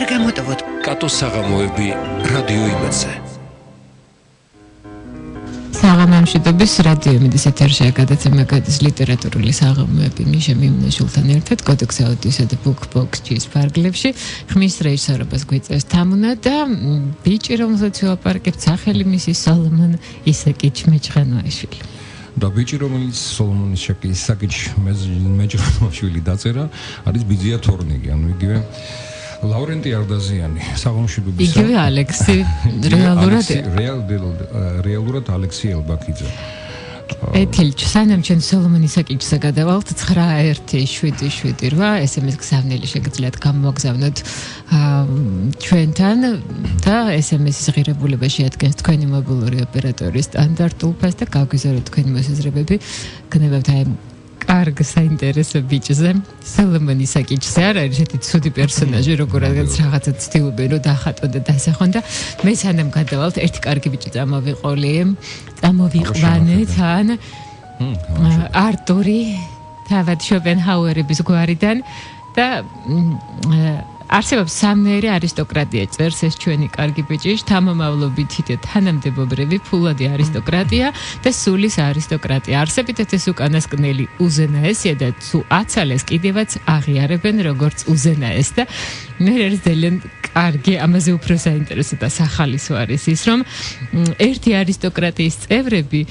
გამოტოვოთ კატოს საღამოები რადიო იმედზე. საღამომშვიდობის რადიო იმედის ეთერშია გადაცემა გადის ლიტერატურული საღამოები მიშა მიმნაშულთან ერთად კოდექს აუდიოსა და ბუკბოქსის ფარგლებში ხმის რეჟისორობას გვიწევს თამუნა და ბიჭი რომელსაც ვაპარაკებთ სახელი მისი სოლომონ ისაკი მეჯღანოაშვილი. და ბიჭი რომელიც სოლომონ ისაკი მეჯღანოაშვილი დაწერა არის ბიძია თორნიგი ანუ იგივე ლავრენტი არდაზიანი საღამომშვიდობისა იგივე ალექსი რეალურად ალექსი ელბაქიძე ეთილჩ სანამ ჩვენ სოლომონ ისაკიჩზე გადავალთ 917778 SMS გზავნილი შეგიძლიათ გამოგზავნოთ ჩვენთან და SMS-ის ღირებულება შეადგენს თქვენი მობილური ოპერატორის სტანდარტულ ფასს და გაგვიზარდეთ თქვენი მოსაზრებები გნებავთ აი კარგ საინტერესო ბიჭზე სოლომონ ისაკიჩზე არ არის ერთი ცუდი პერსონაჟი როგორაც რაღაცა ცდილობენ რომ დახატონ და დასახონ და მე სანამ გადავალთ ერთი კარგი ბიჭი წამოვიყვანეთ ან არტური თავად შოპენჰაუერების გვარიდან და არსებობს სამნაირი არისტოკრატია წერს ეს ჩვენი კარგი ბიჭი შთამომავლობითი და თანამდებობრივი ფულადი არისტოკრატია და სულის არისტოკრატია არსებითად ეს უკანასკნელი უზენაესია და თუ აცალეს კიდევაც აღიარებენ როგორც უზენაეს და მე არის ძალიან კარგი ამაზე უფრო საინტერესო და სახალისო არის ის რომ ერთი არისტოკრატიის წევრები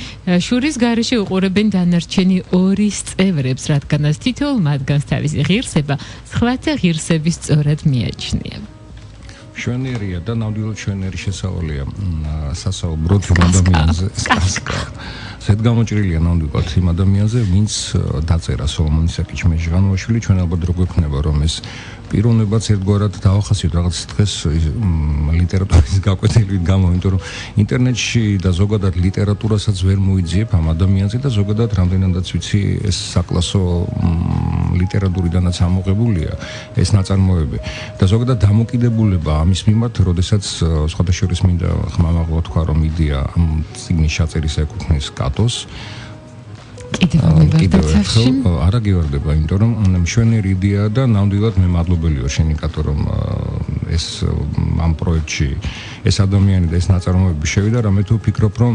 შურის გარეშე უყურებენ დანარჩენი ორის წევრებს რადგანაც თითოეულ მათგანს თავისი ღირსება სხვათა ღირსების სწორად მიაჩნია. შვენერია და ნამდვილად შვენერი შესავალია სასაუბროთ იმ ადამიანზე. ზედ გამოჭრილია ნამდვილად იმ ადამიანზე, ვინც დაწერა სოლომონ ისაკიჩ მეჯღანოაშვილი, ჩვენ ალბათ რო გვექნება რომ ეს პიროვნებაც ერთგვარად დავახასიოთ რაღაც დღეს ლიტერატურის გაკვეთილით გამო, იმიტომ რომ ინტერნეტში და ზოგადად ლიტერატურასაც ვერ მოიძიებ ამ ადამიანზე და ზოგადად რამდენადაც ვიცი ეს საკლასო ლიტერატურიდანაც ამოღებულია ეს ნაწარმოები და ზოგადად დამოკიდებულება ამის მიმართ, როდესაც სხვადასხვა მინდა ხმამაღლა თქვა რომ იდეა ამ წიგნის ჩაწერისა ეკუთვნის კატოს არა გევარდება, იმიტომ რომ მშვენიერი იდეაა და ნამდვილად მე მადლობელი ვარ შენი კატო რომ ეს ამ პროექტში ეს ადამიანი და ეს ნაწარმოები შევიდა, რა მე თუ ვფიქრობ რომ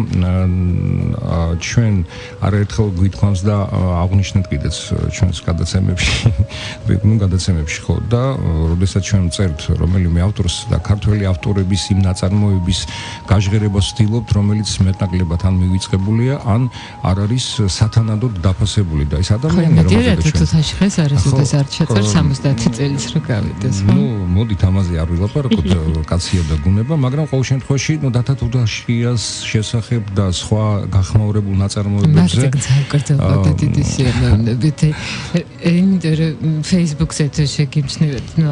ჩვენ არაერთხელ გვითხოვს და აღნიშნეთ კიდეც ჩვენს გადაცემებში ხო და როდესაც ჩვენ წერთ რომელიმე ავტორს და ქართველი ავტორების იმ ნაწარმოების გაჟღერებას ვცდილობთ, რომელიც მეტნაკლებად ან მივიწყებულია, ან არ არის სათანადოდ დაფასებული და ეს ადამიანი რომელზეც თუთაში ხეს არის უდას არ ჩაწერ 70 წელს რო გავიდეს ხო? ნუ მოდით ამაზე არ ვილაპარაკოთ კაცია და გუნება, მაგრამ ყოველ შემთხვევაში ნუ დათათუდაშიას შესახებ და სხვა გახმაურებულ ნაწარმოებებზე მართლა დიდი სიამოვნებით იმიტომ რომ Facebook-ზე თუ შეგიმჩნევთ ნუ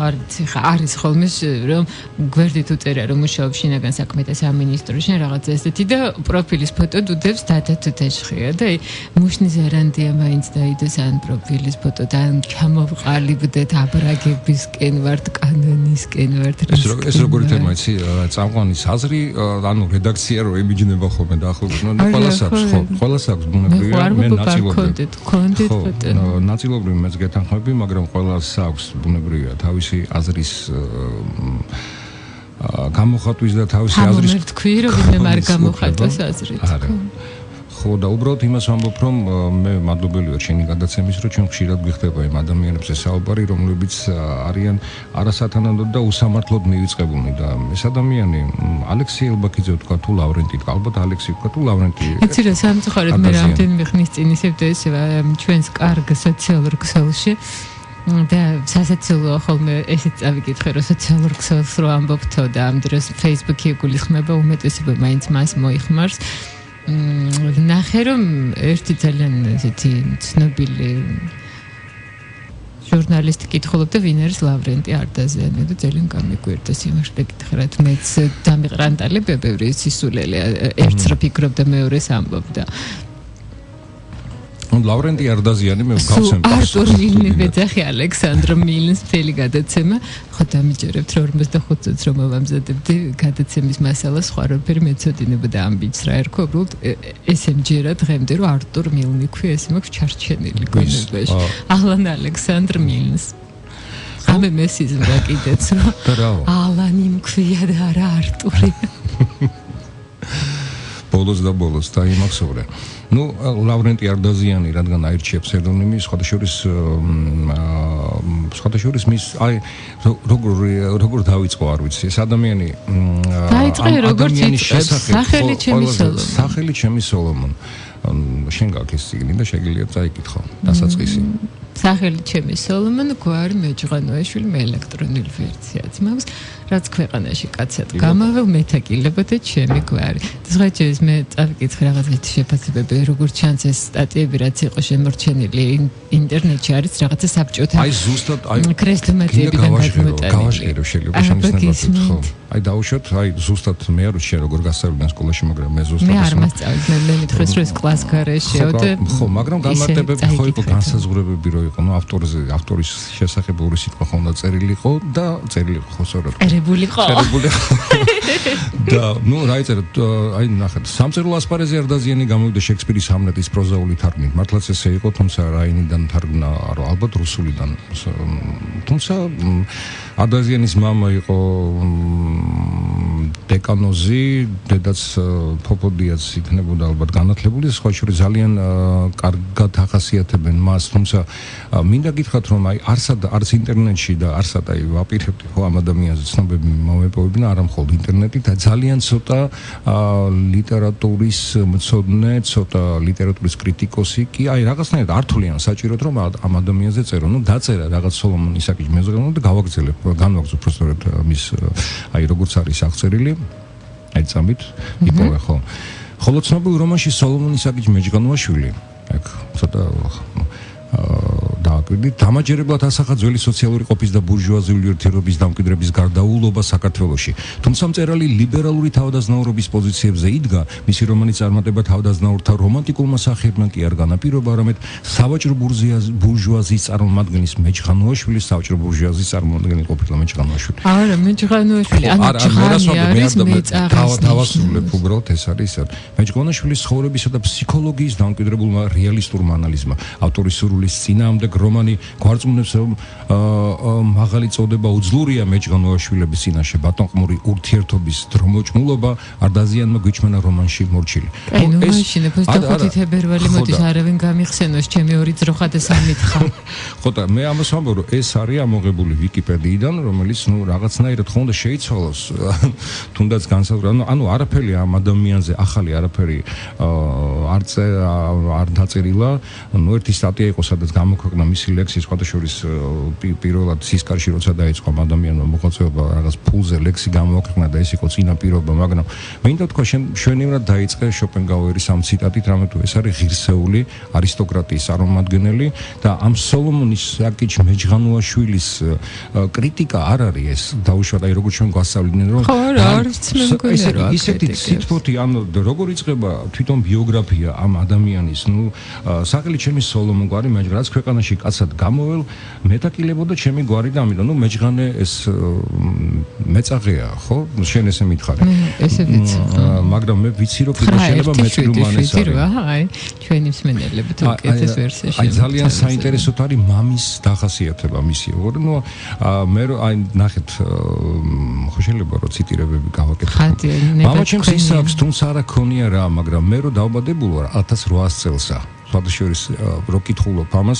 არის ხოლმე რომ გვერდით უწერა რომ მუშაობ შინაგან საქმეთა სამინისტროში რაღაცა ესეთი და პროფილის ფოტო დუდებს დათათუდაშია და მუშნის ერანდია მაინც დაიდეს ან პროფილის ფოტო და ჩამოვყალიბდეთ აბრაგებისკენ ვართ კანონისკენ ვართ ეს როგორი თემა იცი წამყვანის აზრი ანუ რედაქცია რო ემიჯნება ხოლმე დაახლოებით და ყველას აქვს ბუნებრივია მე ნაწილობრივ მეც გეთანხმები მაგრამ ყველას აქვს ბუნებრივია თავისი აზრის გამოხატვის და თავისი აზრის თქვი რომ ვინმე არ გამოხატოს აზრით ხო და უბრალოდ იმას ვამბობ რომ მე მადლობელი ვარ შენი გადაცემის რომ ჩვენ ხშირად გვიხდება იმ ადამიანებზე საუბარი რომლებიც არიან არასათანადოდ და უსამართლოდ მივიწყებულნი და ეს ადამიანი ალექსი ელბაქიძე თქვა თუ ლავრენტი ალბათ ალექსი თქვა თუ ლავრენტი იცი რა სამწუხაროდ მე რამდენიმე ხნის წინ ისევ ჩვენს კარგ სოციალურ ქსელში და სასაცილოა ხოლმე ესეც წავიკითხე რომ სოციალურ ქსელს რო ამბობთო და ამ დროს Facebook-ი იგულისხმება უმეტესობა მაინც მას მოიხმარს ნახე რომ ერთი ძალიან ესეთი ცნობილი ჟურნალისტი კითხულობდა ვინ არის ლავრენტი არდაზიანი და ძალიან გამიგვერდა სიმართლე გითხრათ მეც დამიყრანტალებია ბევრი სისულელე ერთს რო ფიქრობდა მეორეს ამბობდა ლავრენტი არდაზიანი მე გავცემ არტურ მილნი ბეძახი ალექსანდრ მილნს მთელი გადაცემა ხო დამიჯერებთ 45 წუთს რომ ავამზადებდი გადაცემის მასალას სხვა როფერი მეცოდინებოდა ამ ბიჭს რა ერქვა უბრალოდ ესე მჯერა დღემდე რომ არტურ მილნი ქვია ეს მაქვს ჩარჩენილი გონებაში ალან ალექსანდრ მილნს ამე მესიზმრა კიდეც რომ ალანი მქვია და არა არტური. ბოლოს და იმახსოვრე. Ну, ლავრენტი არდაზიანი, რადგან აირჩიებს პსევდონიმი, სხვადასხვა მის აი როგორ დაიწყო არ ვიცი. ეს ადამიანი დაიწყე როგორც იწყებს, სახელი ჩემი სოლომონ. შენ გაქვს წიგნი და შეგიძლია წაიკითხო დასაწყისი. სახელი ჩემი სოლომონ გვარი მეჯღანოაშვილი მე ელექტრონული ვერსიაც მაქვს რაც ქვეყანაში კაცად გამავალ მეთაკილებოდა ჩემი გვარი. დღეჩეს მე წავიკითხე რაღაცა შეფასებები როგორც ჩანს ეს სტატიები რაც იყო შემორჩენილი ინტერნეტში არის რაღაცა საბჭოთა აი ზუსტად აი ქრესტომატიებიდან გადმოტანილი. გავაშერო შეიძლება შემიძლია ხო. აი დაუშვათ აი ზუსტად მე არ ვიცი როგორ გასწავლდნენ სკოლაში მაგრამ მე ზუსტად მე არ მასწავლეთ მე მითხრეს რომ ეს კლას გარეშეო და ხო მაგრამ განმარტებები ხო იყო განსაზღვრებები რო იყო ნუ ავტორის შესახებ ორი სიტყვა ხონდა წერილი იყო და წერილი იყო ხო სწორად წერებულიყო და ნუ რა იწერა აი ნახეთ სამწერლო ასპარეზი არდაზიანი გამოვიდა შექსპირის ჰამლეტის პროზაული თარგმნით მართლაც ესე იყო თუმცა რაინიდან თარგმნა ალბათ რუსულიდან თუმცა არდაზიანის მამა იყო დეკანოზი დედაც ფოფოდიაც იქნებოდა ალბათ განათლებული სხვა შორის ძალიან კარგად ახასიათებენ მას თუმცა მინდა გითხრათ რომ აი არც ინტერნეტში და არცად აი ვაპირებდი ხო ამ ადამიანზე ცნობები მომეპოვებინა არა მხოლოდ ინტერნეტით და ძალიან ცოტა ლიტერატურის მცოდნე ცოტა ლიტერატურის კრიტიკოსი კი აი რაღაცნაირად ართულიან საჭიროდ რომ ამ ადამიანზე წერო ნუ დაწერა რაღაც სოლომონ ისაკის მეზღვაურობა და გავაგრძელებ განვაგრძო პროფესორად მის აი როგორც არის აღწერილი აი წამით იპოვე ხო ხოლო ცნობილ რომანში სოლომონ ისაკის მეჯგანოაშვილი აქ ცოტა დააკვირდით დამაჯერებლად ასახა ძველი სოციალური ყოფის და ბურჟუაზიული ურთიერთობის დამკვიდრების გარდაულობა საქართველოში. თუმცა მწერალი ლიბერალური თავდაზნაურობის პოზიციებზე იდგა, მისი რომანის წარმატება თავდაზნაურთა რომანტიკულმა სახეებმა კი არ განაპირობა, არამედ სავაჭრო ბურჟუაზიის წარმომადგენლის მეჯღანოაშვილის სავაჭრო ბურჟუაზიის წარმომადგენელი ყოფილა მეჯღანოაშვილი. არა, მეჯღანოაშვილი, ანუ ჯღანი არის მეწაღის. თავასწრებ უბრალოდ ეს არის მეჯღანოაშვილის ცხოვრებისა და ფსიქოლოგიის დამკვიდრებულმა რეალისტურმა ანალიზმა. ავტორის სურვილის წინააღმდეგ რომანი გვარწმუნებს რომ მაღალი წოდება უძლურია მეჯღანოაშვილების წინაშე ბატონყმური ურთიერთობის დრომოჭმულობა არდაზიანმა გვიჩმენა რომანში მორჩილი. აი ნუ მაშინ ეს და 5 თებერვალი მოდის არავინ გამიხსენოს ჩემი 2 ძროხა და 3 თხა. ხო და მე ამას ვამბობ რომ ეს არის ამოღებული ვიკიპედიიდან რომელიც ნუ რაღაცნაირად ხონდა შეიცვალოს თუნდაც განსაზღვრა ანუ არაფერი ამ ადამიანზე ახალი არაფერი არ დაწერილა ნუ ერთი სტატია იყო სადაც გამოქვეყნა მისი ლექსი სხვადასხვის პირველად სისკარში როცა დაიწყო ამ ადამიანმა მოხალისეობა რაღაც ფულზე ლექსი გამოქვეყნა და ეს იყო წინაპირობა მაგრამ მინდა თქვა შვენივრად დაიწყე შოპენგაუერის ამ ციტატით რამე თუ ეს არის ღირსეული არისტოკრატიის წარმომადგენელი და ამ სოლომონის საკიჩ მეჯღანოაშვილის კრიტიკა არ არის ეს დაუშვათ აი როგორც ჩვენ გვასწავლიდნენ რომ ხო რა არის მე მგონია რა ისეთი სიტყვოთი ანუ როგორ იწყება თვითონ ბიოგრაფია ამ ადამიანის ნუ სახელი ჩემი სოლომონ გვარი მეჯღანაც ქვეყანაში კაცად გამოვალ მეთაკილებოდა ჩემი გვარი და ამიტომ ნუ მეჯღანე ეს მეწაღეა ხო შენ ესე მითხარი ესე ვიცი მაგრამ მე ვიცი რომ კიდე შეიძლება მეწილმანეს არის აი ჩვენი მსმენელები თუ კეთეს ვერსიაში აი ძალიან საინტერესო არის მამის დახასიათება მისი როგორ ნუ მე აი ნახეთ ხო შეიძლება რომ ციტირებები გავაკეთო მამა ჩემს ის აქვს თუმცა არა ქონია რა მაგრამ მე რომ დავბადებულ ვარ 1800 წელსა სხვადასხვის რო კითხულობ ამას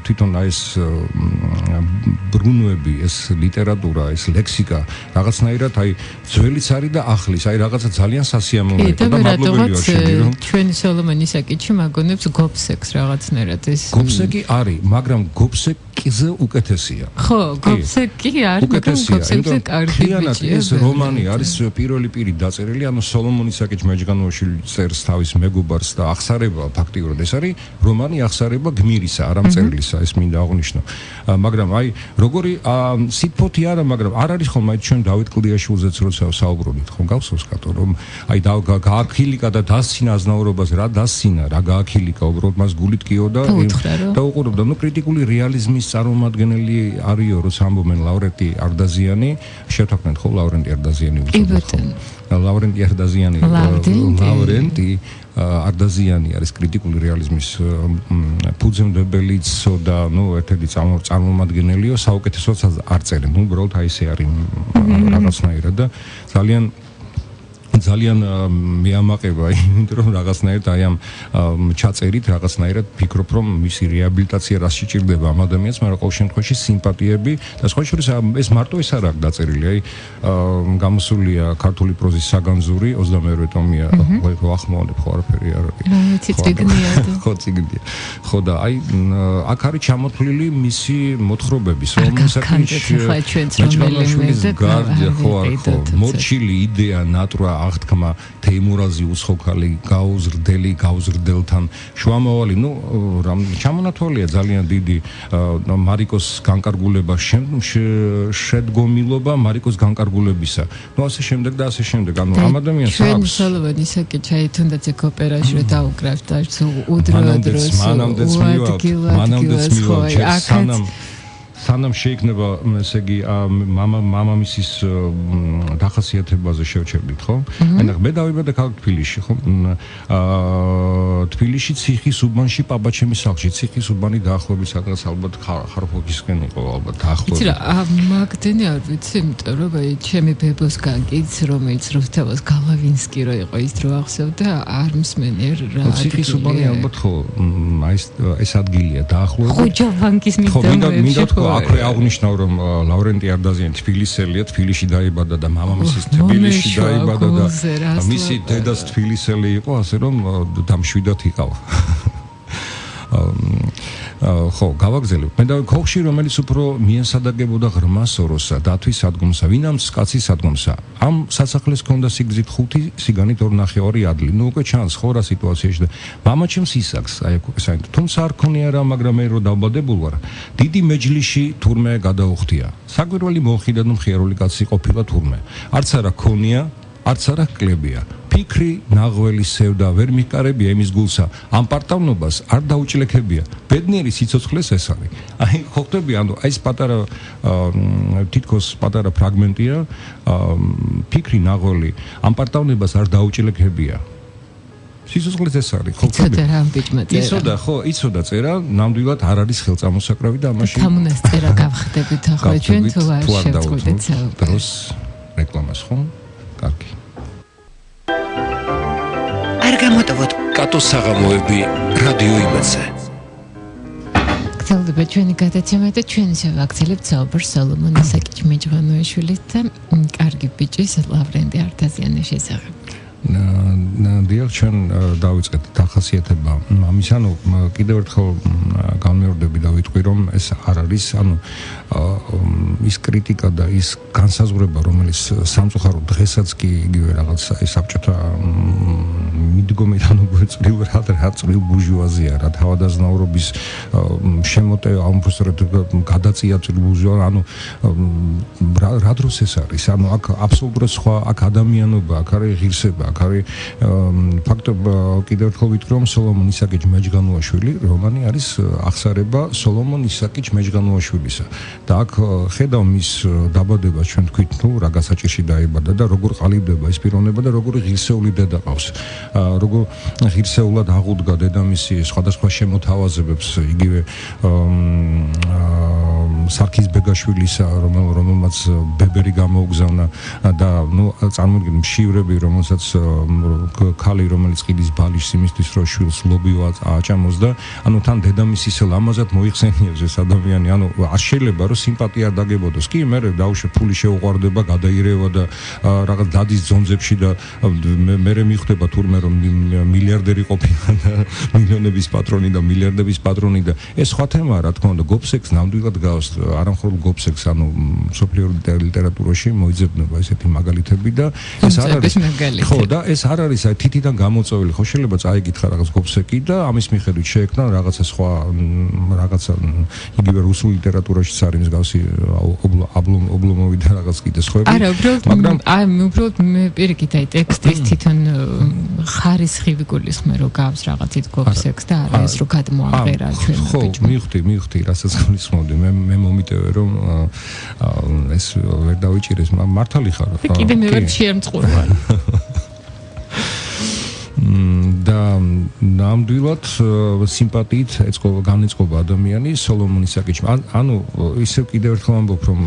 თვითონ აი ეს ბრუნვები ეს ლიტერატურა ეს ლექსიკა რაღაცნაირად აი ძველიც არის და ახლის აი რაღაცა ძალიან სასიამოვნოა და მადლობელია შენი რომ ჩვენი სოლომონ ისაკიჩი მაგონებს გობსექს რაღაცნაირად ეს გობსეკი არის მაგრამ გობსეკიზე უკეთესია ხო გობსეკი არის მაგრამ გობსეკზე კარგი ბიჭია ეს რომანი არის პირველი პირი დაწერილი ანუ სოლომონ ისაკიჩ მეჯგანოაშვილი წერს თავის მეგობარს და ახსარება ფაქტიურად ეს არის რომანი ახსარება გმირისა არა მწერლისა ეს მინდა აღვნიშნო მაგრამ აი როგორი სიტფოთი არა მაგრამ არ არის ხოლმე ჩვენ დავით კლდიაშვილზეც როცა საუბრობთ ხომ გავსოს კატო რომ აი გააქილიკა და დასცინა აზნაურობას რა დასცინა რა გააქილიკა უბრალოდ მას გულით კიო და უყურებდა ნუ კრიტიკული რეალიზმის წარმომადგენელი არისო როცა ამბობენ ლავრენტი არდაზიანი შევთანხმდით ხო ლავრენტი არდაზიანი უწოდებთ ლავრენტი არდაზიანი ლავრენტი არდაზიანი არის კრიტიკული რეალიზმის ფუძემდებელიც და ერთ-ერთი წარმომადგენელიო საუკეთესოც არ წერენ უბრალოდ აი ესე არის რაღაცნაირად და ძალიან მეამაყება იმიტომ რომ რაღაცნაირად აი ამ ჩაწერით რაღაცნაირად ფიქრობ რომ მისი რეაბილიტაცია რა სჭირდება ამ ადამიანს, მაგრამ ყოველ შემთხვევაში სიმპათიები და სხვა შორის ეს მარტო ეს არ აქვს დაწერილი, აი გამოსულია ქართული პროზის საგანძური 22 ტომია, ახმოვანებ ხო არაფერი არ არის. ხო წიგნია. ხო და აი აქ არის ჩამოთვლილი მისი მოთხრობების, რომ საკითხი მეჭყალაშვილის გარდა ხო არ ხო მორჩილი იდეა ნატურა აღთქმა თეიმურაზი უცხოქალი გაუზრდელთან შუამავალი ჩამონათვალია ძალიან დიდი მარიკოს განკარგულება შედგომილობა მარიკოს განკარგულებისა ასე შემდეგ და ასე შემდეგ ამ ადამიანს აქვს სოლომონი საკითხი თუნდაც ეგ ოპერაში რომ დაუკრავთ და უდროდროს მანამდეც მივაჩერს სანამ შეიქმნება ესე იგი მამამისის დახასიათებაზე შევჩერდით ხო? ანუ მე დავიბადე ქალაქ თბილისში ხო? თბილისში ციხის უბანში პაპაჩემის სახლში ციხის უბანი დაახლოებით სადღაც ალბათ ხარფოქისკენ იყო ალბათ დაახლოებით. იცი რა მაგდენი არ ვიცი იმიტომ რომ აი ჩემი ბებოსგან კიც რომელიც რუსთავის გალავინსკი რო იყო ის რო ახსოვდა არ მსმენიერ რა ციხის უბანი ალბათ ხო აი ეს ადგილია დაახლოებით ხოჯა ბანკის მიდამოებში აქვე აღნიშნავ რომ ლავრენტი არდაზიანი თბილისელია, თბილისში დაიბადა და მამამისის თბილისში დაიბადა და მისი დედაც თბილისელი იყო, ასე რომ დამშვიდად იყავა. ხო, გავაგზავნე. მე და ქოხში რომელიც უფრო მიენსადაგებოდა ღრმა სოროსა, დათვის სადგომსა, ვინამც კაცის სადგომსა. ამ სასახლეს ჰქონდა სიგრძით 5 სიგანით 2.5 ადლი. უკვე ჩანს ხო რა სიტუაციაში და მამაჩემს ისაკს, აი საერთოდ თუმცა არ ქონია რა, მაგრამ მე რო დავბადებულ ვარ. დიდი მეჯლიში თურმე გადაუხდია. საგვირველი მოხიდა და მხიარული კაცი ყოფილა თურმე. არც არა ქონია, არც არა კლებია. ფიქრი ნაღველი სევდა ვერ მიკარებია იმის გულსა ამ პარტავნობას არ დაუჭლექებია ბედნიერი სიცოცხლეს ეს არის აი ხო ხტები ანუ აი ეს პატარა თითქოს პატარა ფრაგმენტია ფიქრი ნაღველი ამ პარტავნებას არ დაუჭლექებია სიცოცხლეს ეს არის ხო ხტები იცოდა ხო იცოდა წერა ნამდვილად არ არის ხელწამოსაკრავი და ამაში თამუნას წერა გავხდებით ახლა ჩვენ თუ არ შევწყვეტეთ დროს რეკლამას ხო კარგი არ გამოტოვოთ კატოს საღამოები რადიო იმედზე გრძელდება ჩვენი გადაცემა და ჩვენ ისე ვაგრძელებთ საუბარს სოლომონ ისაკიჩ მეჯღანოიშვილის და კარგი ბიჭის ლავრენტი არტაზიანის შესახებ დიახ ჩვენ დავიწყეთ დახასიათება ამის ანუ კიდევ ერთხელ განმეორდები და ვიტყვი რომ ეს არ არის ანუ ის კრიტიკა და ის განსაზღვრება რომელიც სამწუხაროდ დღესაც კი იგივე რაღაც საბჭოთა მიდგომიდან უკვე წრილ ბურჟუაზია რა თავადაზნაურობის შემოტევა უბრალოდ გადაწია წრილ ბურჟუაზია ანუ რა დროს ეს არის ანუ აქ აბსოლუტურად სხვა აქ ადამიანობა აქ არის ღირსება აქ არის ფაქტობრივად კიდევ ერთხელ ვიტყვი რომ სოლომონ ისაკიჩ მეჯგანოაშვილი რომანი არის აღსარება სოლომონ ისაკიჩ მეჯგანოაშვილისა და აქ ხედავ მის დაბადებას ჩვენ თქვით ნუ რა გასაჭირში დაიბადა და როგორ ყალიბდება ეს პიროვნება და როგორ ღირსეული დედა ყავს როგორ ღირსეულად აღუდგა დედამისი სხვადასხვა შემოთავაზებებს იგივე სარქის ბეგაშვილისა რომელმაც ბებერი გამოუგზავნა და ნუ წარმოიდგინე მშივრები რომელსაც ქალი რომელიც ყიდის ბალიშს იმისთვის რომ შვილს ლობიო აჭამოს და ანუ თან დედამისის ლამაზად მოიხსენიებს ეს ადამიანი ანუ არ შეიძლება რომ სიმპათია არ დაგებოდოს კი მე დაუშვე ფული შეუყვარდება გადაირევა და რაღაც დადის ძონძებში და მე მიხვდება თურმე რომ მილიარდერი ყოფილა და მილიონების პატრონი და მილიარდების პატრონი და ეს სხვა თემაა რა თქმა უნდა გოფსექს ნამდვილად გავს არამხოლოდ გოფსექს ანუ სოფლიო ლიტერატურაში მოიძებნება ესეთი მაგალითები და ეს არ არის ხო და ეს არ არის აი თითიდან გამოწვეული ხო შეიძლება წაიგითხა რაღაც გოფსეკი და ამის მიხედვით შეექმნა რაღაცა სხვა რაღაცა იგივე რუსულ ლიტერატურაშიც არის მსგავსი ობლომოვი და რაღაც კიდე სხვები არა მაგრამ უბრალოდ მე პირიქით აი ტექსტის თვითონ ხარისხი გულისხმე რომ გავს რაღაცით გოფსექს და არა ეს რომ გადმოაღერა ჩვენ ხო მივხვდი რასაც გულისხმობდი მე მომიტევე რომ ეს ვერ დავიჭირეს მართალი ხარ კიდე მე ვერ შეემწყურვა და ნამდვილად სიმპათიით განეწყობა ადამიანი სოლომონის საკითხში. ანუ ისევ კიდევ ერთხელ ამბობ, რომ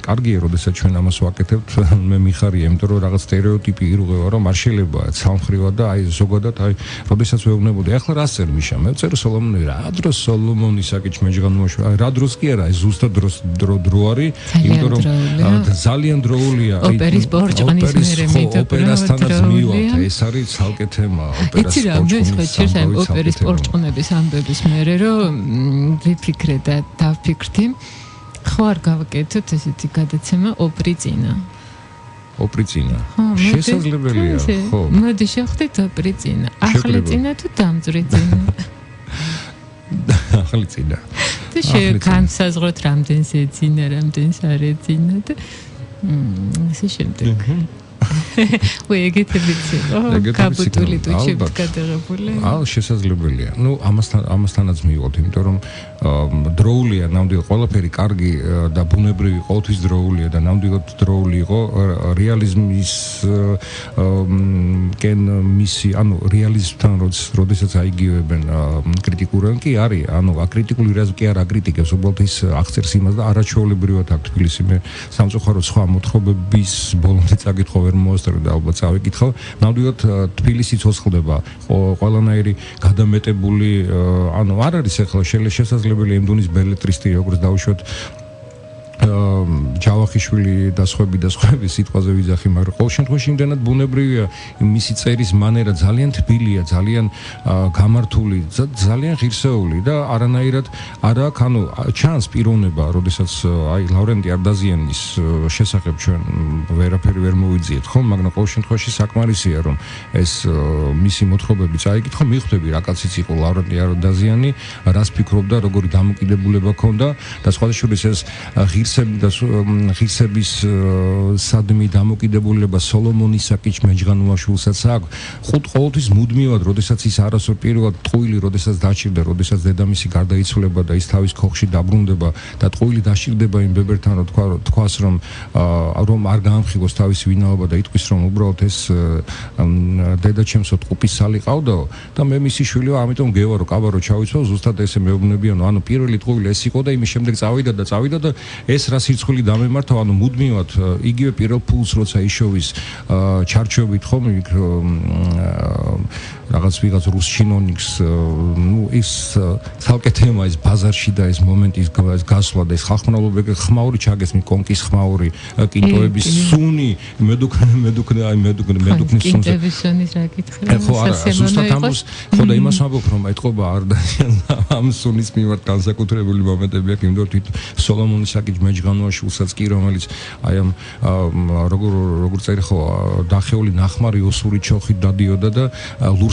კარგია, როდესაც ჩვენ ამას ვაკეთებთ, მე მიხარია, იმიტომ რომ რაღაც სტერეოტიპი ირღვევა, რომ არ შეიძლება ცალმხრივად და აი ზოგადად აი როდესაც ვეუბნებოდი, ახლა რა წერ მიშა, მე ვწერო სოლომონი, რა დროს სოლომონის საკითხში მეჯღანუაში, აი რა დროს კი არა, აი ზუსტად დრო არის, იმიტომ რომ ძალიან დროულია, აი ოპერის ბორჭყნის მერე მითხრა, ოპერასთანაც მივავთ, ეს არის ცალკე თემა, ოპერას ბორჭყნის ოპერის ბორჭყნების ამბების მერე რომ ვიფიქრე და დავფიქრდი, ხო არ გავაკეთოთ ესეთი გადაცემა ოპრიცინა. ოპრიცინა. შესაძლებელია, ხო. მოდი შევხვდით ოპრიცინა. ახალი წინა თუ დამძვრი წინა? ახალი წინა. და განსაზღვროთ რამდენს ეცინა, რამდენს არ ეცინა და ესე შემდეგ. ეგეთებიცი, კაპუტული თუ შეიძლება გადაღებული. შესაძლებელია. ნუ ამასთანაც მივიღოთ, იმიტომ რომ დროულია, ნამდვილად ყველაფერი კარგი და ბუნებრივი ყოველთვის დროულია და ნამდვილად დროული იყო რეალიზმის მისი, ანუ რეალიზმთან როდესაც აიგივებენ კრიტიკულენ კი არის, ანუ აკრიტიკული რაზმ კი არ აკრიტიკებს, უბრალოდ ის აღწერს იმას და არაჩვეულებრივად აქვს თბილისი. მე სამწუხაროდ სხვა მოთხრობების ბოლომდე წაკითხო ვერ მოასწრე და ალბათ წავიკითხავ. ნამდვილად თბილისი ცოცხლდება ყველანაირი გადამეტებული, ანუ არ არის ახლა შესაძლებელი იმდუნის ბელეტრისტი, როგორც დავუშვათ ჯავახიშვილი და სხვები სიტყვაზე ვიძახი, მაგრამ ყოველ შემთხვევაში იმდენად ბუნებრივია მისი წერის მანერა, ძალიან თბილია, ძალიან გამართული, ძალიან ღირსეული და არანაირად არ აქვს, ანუ ჩანს პიროვნება, როდესაც აი ლავრენტი არდაზიანის შესახებ ჩვენ ვერაფერი ვერ მოვიძიეთ, ხო, მაგრამ ყოველ შემთხვევაში საკმარისია, რომ ეს მისი მოთხრობები წაიკითხო, მიხვდები რა კაციც იყო ლავრენტი არდაზიანი, რას ფიქრობდა, როგორი დამოკიდებულება ჰქონდა და სხვადასხვა შორის ეს ღირსების სადმი დამოკიდებულება სოლომონის საკითხში მეჯღანუაშვილსაც აქვს. ყოველთვის მუდმივად, როდესაც ის არასოდეს პირველად ტყუილი, როდესაც დაჭირდა, როდესაც დედამისი გარდაიცვლება და ის თავის ქოხში დაბრუნდება და ტყუილი დაჭირდება იმ ბებერთან, თქვას რომ არ გაამხილოს თავისი ვინაობა და იტყვის რომ უბრალოდ ეს დედაჩემსო ტყუპის სალი ყავდაო და მე მისი შვილი ვარ, ამიტომ გევარო, კაბარო ჩავიცვალ, ზუსტად ესე მეუბნებიანო, ანუ პირველი ტყუილი ეს იყო და იმის შემდეგ წავიდა და ეს რა სირცხული დამემართა, ანუ მუდმივად იგივე პირველ ფულს როცა იშოვის ჩარჩოებით ხომ რაღაც ვიღაც რუს ჩინონიკს, ნუ ის ცალკე თემა, ის ბაზარში და ეს მომენტი, ის გასვლა და ეს ხალხმრავლობა ხმაური ჩაგეს, კონკის ხმაური, კინტოების სუნი, მედუქნის სუნი. კინტოების სუნის რა გითხრა? ხო, არა, ზუსტად ამას, ხო და იმას ვამბობ, რომ ეთყობა არდაზიან ამ სუნის მიმართ განსაკუთრებული მომენტები აქვს, იმიტომ რომ სოლომონის საკითხი მეჯღანუაშვილსაც კი, რომელიც აი ამ როგორ წერი ხო, დახეული ნახმარი ოსური ჩოხით დადიოდა და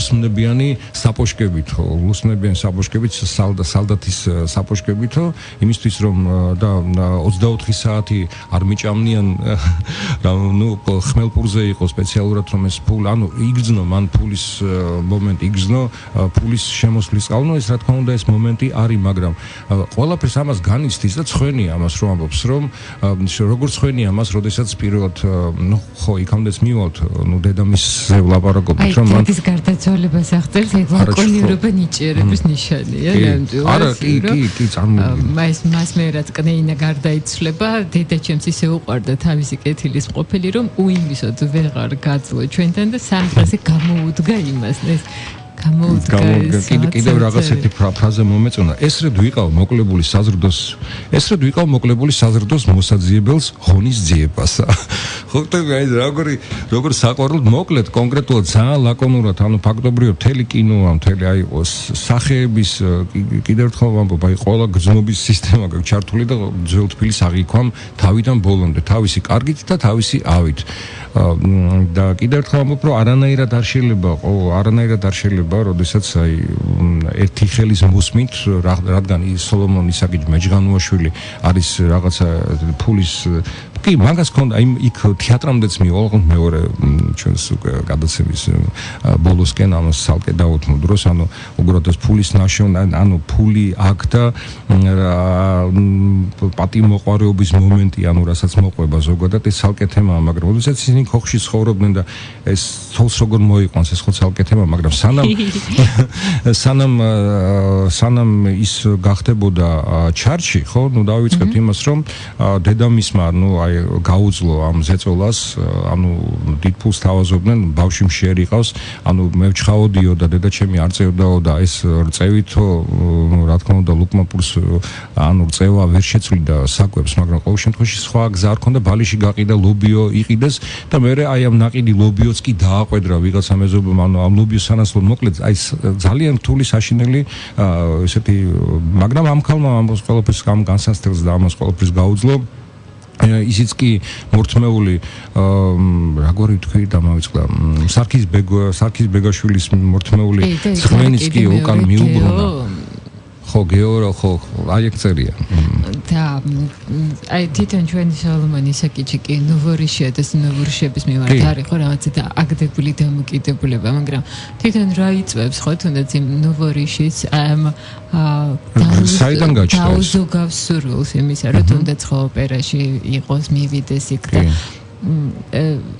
ლურსმნებიანი საპოშკებით, ლურსმნებიანი საპოშკებით, სალდათის საპოშკებით, იმისთვის რომ და 24 საათი არ მიჭამნიან, ნუ ხმელპურზე იყო სპეციალურად რომ ეს ფული, ანუ იგრძნო მან ფულის მომენტი, იგრძნო ფულის შემოსვლის წყალნო, ეს რა თქმა უნდა ეს მომენტი არის, მაგრამ ყველაფერს ამას განიცდის და ცხენია ამას რომ ამბობს, რომ როგორ ცხენია ამას, როდესაც პირველად ნუ ხო იქამდეც მივალთ, ნუ დედამისზე ვლაპარაკობთ, რომ მან გარდაცვალებას აღწერს, ეგ ლაკონიურობა ნიჭიერების ნიშანია, ნამდვილად. არა, კი, წარმოიდგინე. მას მე რაც კნეინა გარდაიცვლება, დედაჩემს ისე უყვარდა თავისი კეთილის ყოფილი, რომ უიმისოდ ვეღარ გაძლო ჩვენთან და სამ დღეზე გამოუდგა იმას. კიდევ რაღაცეთი ფრაზა მომეწონა. ესრედ ვიყავ მოკლებული საზრდოს მოსაძიებელს ღონის ძიებასა. ხვდები აი როგორ საყვარლად მოკლედ კონკრეტულად ძალიან ლაკონურად, ანუ ფაქტობრივად მთელი კინოა, მთელი აი სახეების კიდევ ერთხელ ვამბობ, აი ყველა გრძნობის სისტემა გაქვს ჩართული და ძველ თბილისს აღიქვამ თავიდან ბოლომდე, თავისი კარგით და თავისი ავით. და კიდევ ერთხელ ვამბობ, რომ არანაირად არ შეიძლება, როდესაც აი ერთი ხელის მოსმით, რადგან სოლომონის საკითხი მეჯღანუაშვილი არის რაღაცა კი, მაგას ქონდა იქ თეატრამდეც მივალ მეორე ჩვენს უკვე გადაცემის ბოლოსკენ ამას ცალკე დავუთმო დროს, ანუ უბრალოდ ფულის ნაშოვნ, ანუ ფული აქ და პატიმოყვარეობის მომენტი, ანუ რასაც მოყვება ზოგადად ეს ცალკე თემაა, მაგრამ როდესაც ისინი ქოხში ცხოვრობდნენ და ეს თოლს როგორ მოიყვანს, ეს ხო ცალკე თემაა, მაგრამ სანამ ის გახდებოდა ჩარჩი, ხო, ნუ დავიწყებთ იმას, რომ დედამისმა, ნუ აი გაუძლო ამ ზეწოლას, ანუ დიდ ფულს თავაზობდნენ, ბავშვი მშიერი ყავს, ანუ მე ვჩხაოდიო და დედა ჩემი არ წევდაო და ეს რწევითო, რა თქმა უნდა, ლუკმაპურს ანუ რწევა ვერ შეცვლიდა საკვებს, მაგრამ ყოველ შემთხვევაში სხვა გზა არ ქონდა, ბალიში გაყიდა, ლობიო იყიდეს და მე აი ამ ნაყიდი ლობიოც კი დააყვედრა ვიღაცა მეზობლომ, ანუ ამ ლობიოს სანაცვლოდ მოკლედ აი ძალიან რთული საშინელი ესეთი, მაგრამ ამ ქალმა ამას ყველაფერს განსასწრებს და ამას ყველაფერს გაუძლო. ისიც კი მორთმეული როგორი თქვი დამავიწყდა სარქის ბეგაშვილის მორთმეული ცხენიც კი უკან მიუბრუნა ხო გეორო ხო აი ეგ წერია და აი თვითონ ჩვენი სოლომონ ისაკიჩი კი ნოვორიშია და ნოვორიშების მიმართ არის ხო რაღაცა და აგდებული დამოკიდებულება, მაგრამ თვითონ რა იწვევს ხო თუნდაც იმ ნოვორიშის საიდან გაჩნდა დაუზოგავს სურვილს იმისა, რომ თუნდაც ხო ოპერაში იყოს მივიდეს იქ და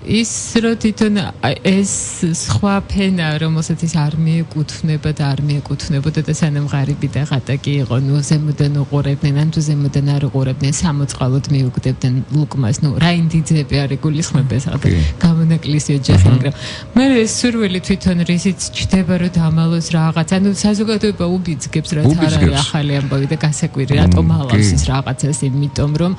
ის რო თვითონ ეს სხვა ფენა, რომელსაც ის არ მიეკუთვნება და არ მიეკუთვნებოდა და სანამ ღარიბი და ღატაკი იყო, ნუ ზემოდან უყურებდნენ, ან თუ ზემოდან არ უყურებდნენ, სამოწყალოდ მიუგდებდნენ ლუკმას, ნუ რაინდიძეები არ იგულისხმებეს ახლა გამონაკლისი ოჯახი, მაგრამ მე ეს სურვილი თვითონ რისიც ჩდება, რომ დამალოს რაღაც, ანუ საზოგადოება უბიძგებს, რაც არ არის ახალი ამბავი და გასაკვირი, რატომ ალავს ის რაღაცას, იმიტომ რომ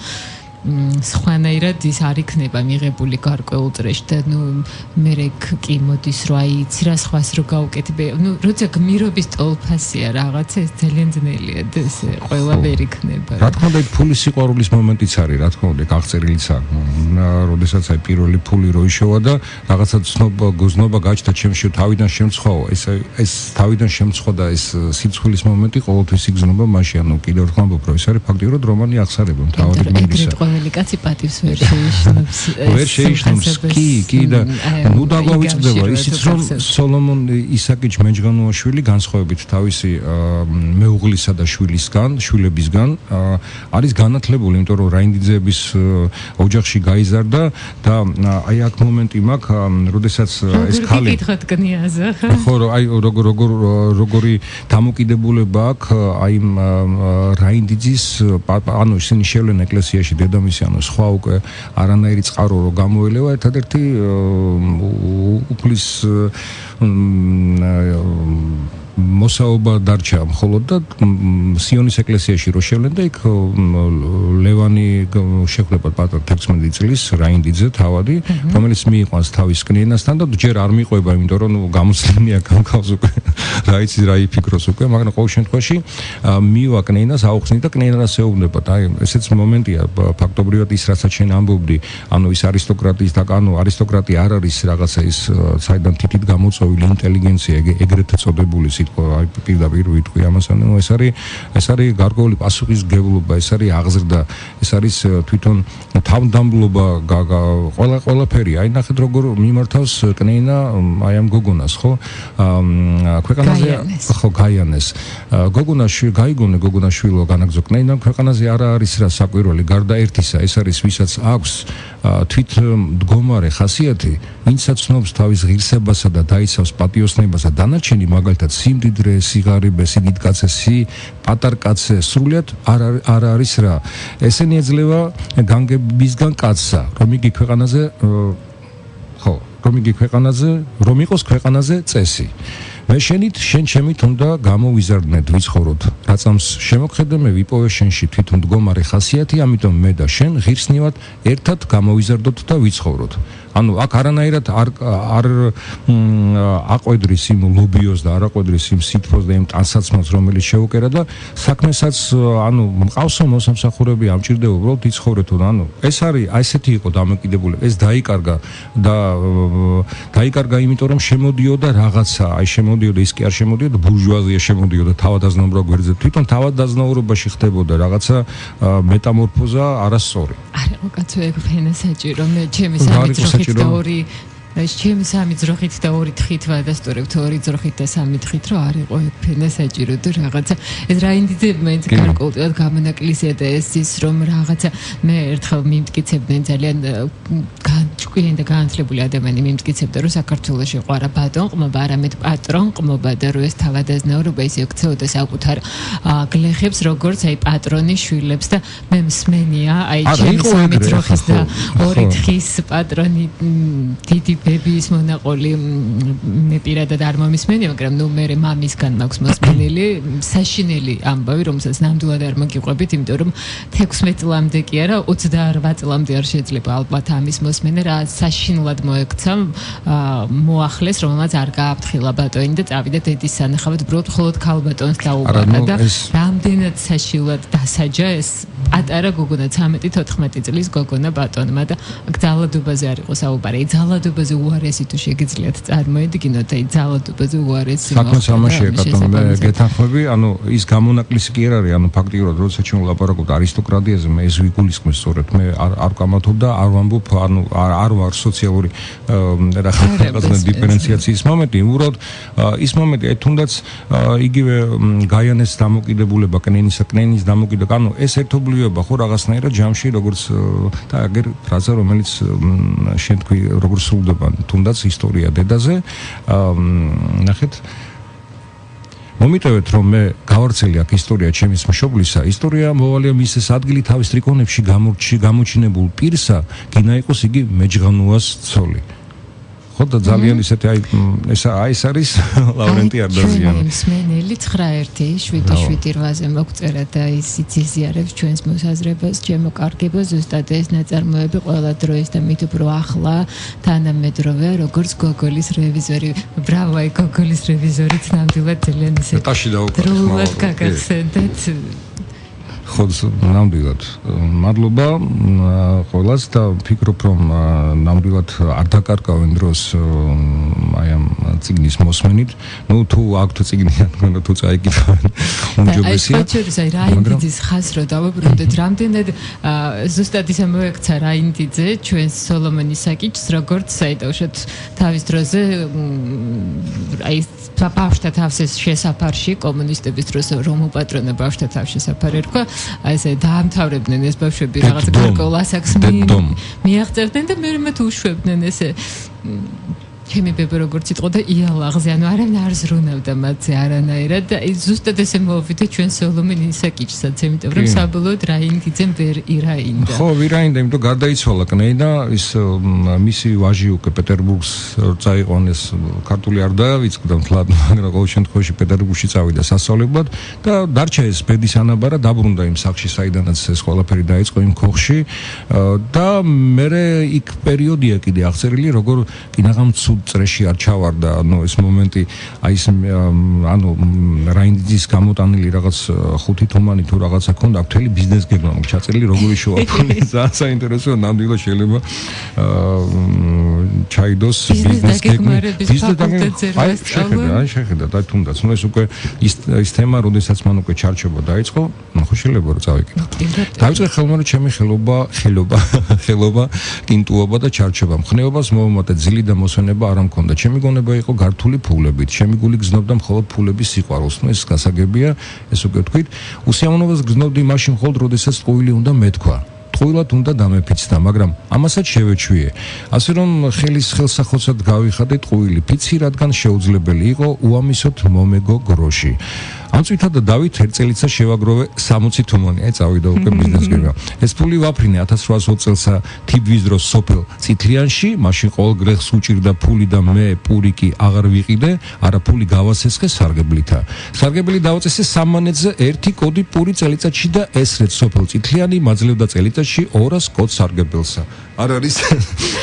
სხვანაირად ის არ იქნება მიღებული გარკვეულ წრეში და ნუ მე კი მოდის რა იცი რა სხვას რო გაუკეთებია, ნუ როცა გმირობის ტოლფასია რაღაცა ეს ძალიან ძნელია და ეს ყველა ვერ იქნება. რა თქმა უნდა, ფულის სიყვარულის მომენტიც არის, რა თქმა უნდა, გაღწერილიც აქვს. როდესაც აი პირველი ფული რო იშოვა და რაღაცა გზნობა გაჩნდა ჩემში, თავიდან შემცხვაო, ეს თავიდან შემცხვა და ეს სიცხვილის მომენტი ყოველთვის იგზნობა მაშინ, ანუ კიდევ ერთხელ ამბობ, რომ ეს არის ფაქტიურად რომანი აღსარება, თავად გმირისა. კაცი პატივს ვერ შეიშნობს. ვერ შეიშნობს კი და ნუ დაგვავიწყდება ისიც რომ სოლომონ ისაკიჩ მეჯგანოაშვილი განსხვავებით თავისი მეუღლისა და შვილებისგან არის განათლებული, იმიტომ რომ რაინდიძეების ოჯახში გაიზარდა და აი აქ მომენტი მაქვს, როდესაც ეს ქალი კითხოთ გნიაზე. ხო, აი როგორი დამოკიდებულება აქვს აი რაინდიძის, ანუ ისინი შევლენ ეკლესიაში დედამისი, ანუ სხვა უკვე არანაირი წყარო რო გამოელევა, ერთადერთი უფლის მოსაობა დარჩა მხოლოდ და სიონის ეკლესიაში რო შევლენ და იქ ლევანი შეხვდება პატარ 16 წლის რაინდიძე თავადი, რომელიც მიიყვანს თავის კნინასთან და ჯერ არ მიყვება, იმიტომ რომ გამოცდენია გამქავს უკვე რა იცი რა იფიქროს უკვე, მაგრამ ყოველ შემთხვევაში მივა კნინას აუხსნით და კნინას ეუბნება და აი ესეც მომენტია ფაქტობრივად ის რასაც შენ ამბობდი, ანუ ის არისტოკრატიის და ანუ არისტოკრატი არ არის რაღაცა ის საიდან თითით გამოწვეული ინტელიგენცია, ეგრეთ წოდებული აი პირდაპირ ვიტყვი ამას, ანუ ეს არის გარკვეული პასუხისმგებლობა, ეს არის აღზრდა, ეს არის თვითონ თავდამბლობა, ყველაფერი. აი ნახეთ როგორ მიმართავს კნეინა აი ამ გოგონას, ხო? ქვეყანაზე ხო გაიანეს. გაიგონე გოგონაშვილო განაგზო კნეინამ, ქვეყანაზე არ არის რა საკვირველი, გარდა ერთისა, ეს არის ვისაც აქვს თვით მდგომარე ხასიათი, ვინცაც ცნობს თავის ღირსებასა და დაიცავს პატიოსნებას და დანარჩენი მაგალითად სიმდიდრე, სიღარიბე, სიდიდკაცე, პატარკაცე, სრულიად არ არის რა. ესენი ეძლევა განგებისგან კაცსა, რომ იგი იყოს ქვეყანაზე წესი. მე შენით, შენ ჩემით უნდა გამოვიზარდნეთ, ვიცხოვროთ. რაცამს შემოგხედე მე ვიპოვე შენში თვითონ მდგომარე ხასიათი, ამიტომ მე და შენ ღირსნივად ერთად გამოვიზარდოთ და ვიცხოვროთ. ანუ აქ არანაირად არ აყვედრის იმ ლობიოს და არ აყვედრის იმ სითბოს და იმ ტანსაცმელს, რომელიც შეუკერა და საქმესაც ანუ მყავსო მოსამსახურები ამჭირდება უბრალოდ იცხოვრეთ თუ ანუ ეს არის ასეთი იყო დამოკიდებულება ეს დაიკარგა და დაიკარგა იმიტომ რომ შემოდიოდა რაღაცა აი შემოდიოდა ის კი არ შემოდიოდა ბურჟუაზია შემოდიოდა თავადაზნაურობა გვერდზე თვითონ თავადაზნაურობაში ხდებოდა რაღაცა მეტამორფოზა არასწორი არა უკაცო ეგ ფენა საჭირო მე ჩემი სამი ძროხით და ორი ჩემი სამი ძროხით და ორი თხით ვადასტურებთ ორი ძროხით და სამი თხით რომ არ იყო ეგ ფენა საჭირო და რაღაცა ეს რაინდიძე მაინც გარკვეულწილად გამონაკლისია და ეს ის რომ რაღაცა მე ერთხელ მიმტკიცებდნენ ძალიან ჭკვიანი და განათლებული ადამიანი მიმტკიცებდა რომ საქართველოში იყო არა ბატონყმობა არამედ პატრონყმობა და რომ ეს თავადაზნაურობა ისე ექცეოდა საკუთარ გლეხებს როგორც აი პატრონის შვილებს და მე მსმენია აი ჩემი სამი ძროხის და ორი თხის პატრონი დიდი ბებიის მონაყოლი მე პირადად არ მომისმენია, მაგრამ ნუ მე მამისგან მაქვს მოსმენილი საშინელი ამბავი, რომელსაც ნამდვილად არ მოგიყვებით, იმიტომ რომ 16 წლამდე კი არა, 28 წლამდე არ შეიძლება ალბათ ამის მოსმენა, რა საშინლად მოექცა მოახლეს, რომელსაც არ გააფრთხილა ბატონი და წავიდა დედის სანახავად, უბრალოდ მხოლოდ ქალბატონს დაუბარა და რამდენად საშინლად დასაჯა ეს პატარა გოგონა 13-14 წლის გოგონა ბატონმა და ძალადობაზე არ იყო საუბარი, ძალადობაზე უარესი თუ შეგიძლიათ წარმოედგინოთ აი ძალადობაზე უარესი საქმეს ამაშია ბატონო მე გეთანხმები ანუ ის გამონაკლისი კი არ არის ანუ ფაქტიურად როცა ჩვენ ვლაპარაკობთ არისტოკრატიაზე მე ეს ვიგულისხმევ სწორედ მე არ კამათობ და არ ვამბობ ანუ არ ვარ სოციალური რაღაცა დიფერენციაციის მომენტი უბრალოდ ის მომენტი აი თუნდაც იგივე გაიანეს დამოკიდებულება კნენის დამოკიდებულება ანუ ეს ერთობლიობა ხო რაღაცნაირად ჯამში როგორც და აგერ ფრაზა რომელიც შენ თქვი როგორც სრულდება თუნდაც ისტორია დედაზე ნახეთ მომიტევეთ რომ მე გავარცელი აქ ისტორია ჩემის მშობლისა ისტორია მოვალია მისეს ადგილი თავის ტრიკონებში გამოჩინებულ პირსა გინა იყოს იგი მეჯღანუას ცოლი ხო და ძალიან ისეთი აი ეს არის ლავრენტი არდაზიანი მსმენელი 9-1-7-7-8-ზე მოგწერა და ის იციზიარებს ჩვენს მოსაზრებას ჩემო კარგება ზუსტად ეს ნაწარმოები ყველა დროის და მით უფრო ახლა თანამედროვე როგორც გოგოლის რევიზორი ბრავო აი გოგოლის რევიზორიც ნამდვილად ძალიან ისეთი ტაში დაუკარგეთ დროულად გაგახსენდეთ ხო ნამდვილად მადლობა ყველას და ვფიქრობ რომ ნამდვილად არ დაკარგავენ დროს აი ამ წიგნის მოსმენით ნუ თუ აქვთ წიგნი თქვენ თუ წაიკითხავენ უმჯობესია აი შეიძლება აი რაინდიძის ხაზს რო დავუბრუნდეთ რამდენად ზუსტად ისე მოექცა რაინდიძე ჩვენს სოლომონის საკითხს როგორც საიტოშოთ თავის დროზე აი ბავშვთა თავს შესაფარში კომუნისტების დროს რომ უპატრონა ბავშვთა თავს შესაფარი ერქვა აი ესე დაამთავრებდნენ ეს ბავშვები რაღაც გარკვეულ ასაკს მიაღწევდნენ და მე მათ უშვებდნენ ესე ჩემი ბებე როგორც იყო და იალაღზე ანუ არავინ არ ზრუნავდა მათზე არანაირად და ზუსტად ესე მოვიდა ჩვენ სოლომონის საკითხსაც იმიტომ რომ საბოლოოდ რაინდიძემ ვერ ირაინდა ხო ვირაინდა იმიტომ გარდაიცვალა კნეი და ის მისი ვაჟი უკვე პეტერბურგს წაიყვანეს ქართული არ დაავიწყდა მთლად მაგრამ ყოველ შემთხვევაში პეტერბურგში წავიდა სასწავლებლად და დარჩა ეს ბედის ანაბარა დაბრუნდა იმ სახლში საიდანაც ეს ყველაფერი დაიწყო იმ ქოხში და მე იქ პერიოდია კიდე აღწერილი როგორ კინაღამ წრეში არ ჩავარდა ანუ ეს მომენტი აი ეს ანუ რაინდიძის გამოტანილი რაღაც 5 თომანი თუ რაღაცა ქონდა მთელი ბიზნეს გეგმა ჩაწერილი როგორი შოაფონი ძალიან საინტერესოა ნამდვილად შეიძლება ჩაიდოს ბიზნეს გეგმა აი შეხედა და თუნდაც ნუ ეს უკვე ის თემა როდესაც მან უკვე ჩარჩობა დაიწყო ხო შეიძლება რომ წავიკითხო დაიწყე ხელმა რომ ჩემი ხელობა კინტუობა და ჩარჩობა მხნეობას მოვუმატე ძილი და მოსვენება არ მქონდა. ჩემი გონება იყო გართული ფულებით. ჩემი გული გზნობდა მხოლოდ ფულების სიყვარულს. ნუ ეს გასაგებია, ეს უკვე თქვით. უსიამოვნებას გზნობდი მაშინ მხოლოდ, როდესაც ტყუილი უნდა მეთქვა. ტყუილად უნდა დამეფიცდა, მაგრამ ამასაც შევეჩვიე. ასე რომ ხელსახოცად გავიხადე ტყუილი ფიცი, რადგან შეუძლებელი იყო უამისოდ მომეგო გროში. ამწვითა და დავით ერთ წელიწად შევაგროვე 60 თუმანი. აი წავიდა უკვე ბიზნეს გეგმა. ეს ფული ვაფრინე 1800 წელსა თიბვის დროს სოფელ წითლიანში, მაშინ ყოველ გლეხს უჭირდა ფული და მე პურიკი აღარ ვიყიდე, არა ფული გავასესხე სარგებლითა. სარგებელი დავაწესე სამანეთზე 1 კოდი პური წელიწადში და ესრეთ სოფელ წითლიანი მაძლევდა წელიწადში 200 კოდს სარგებელსა. არ არის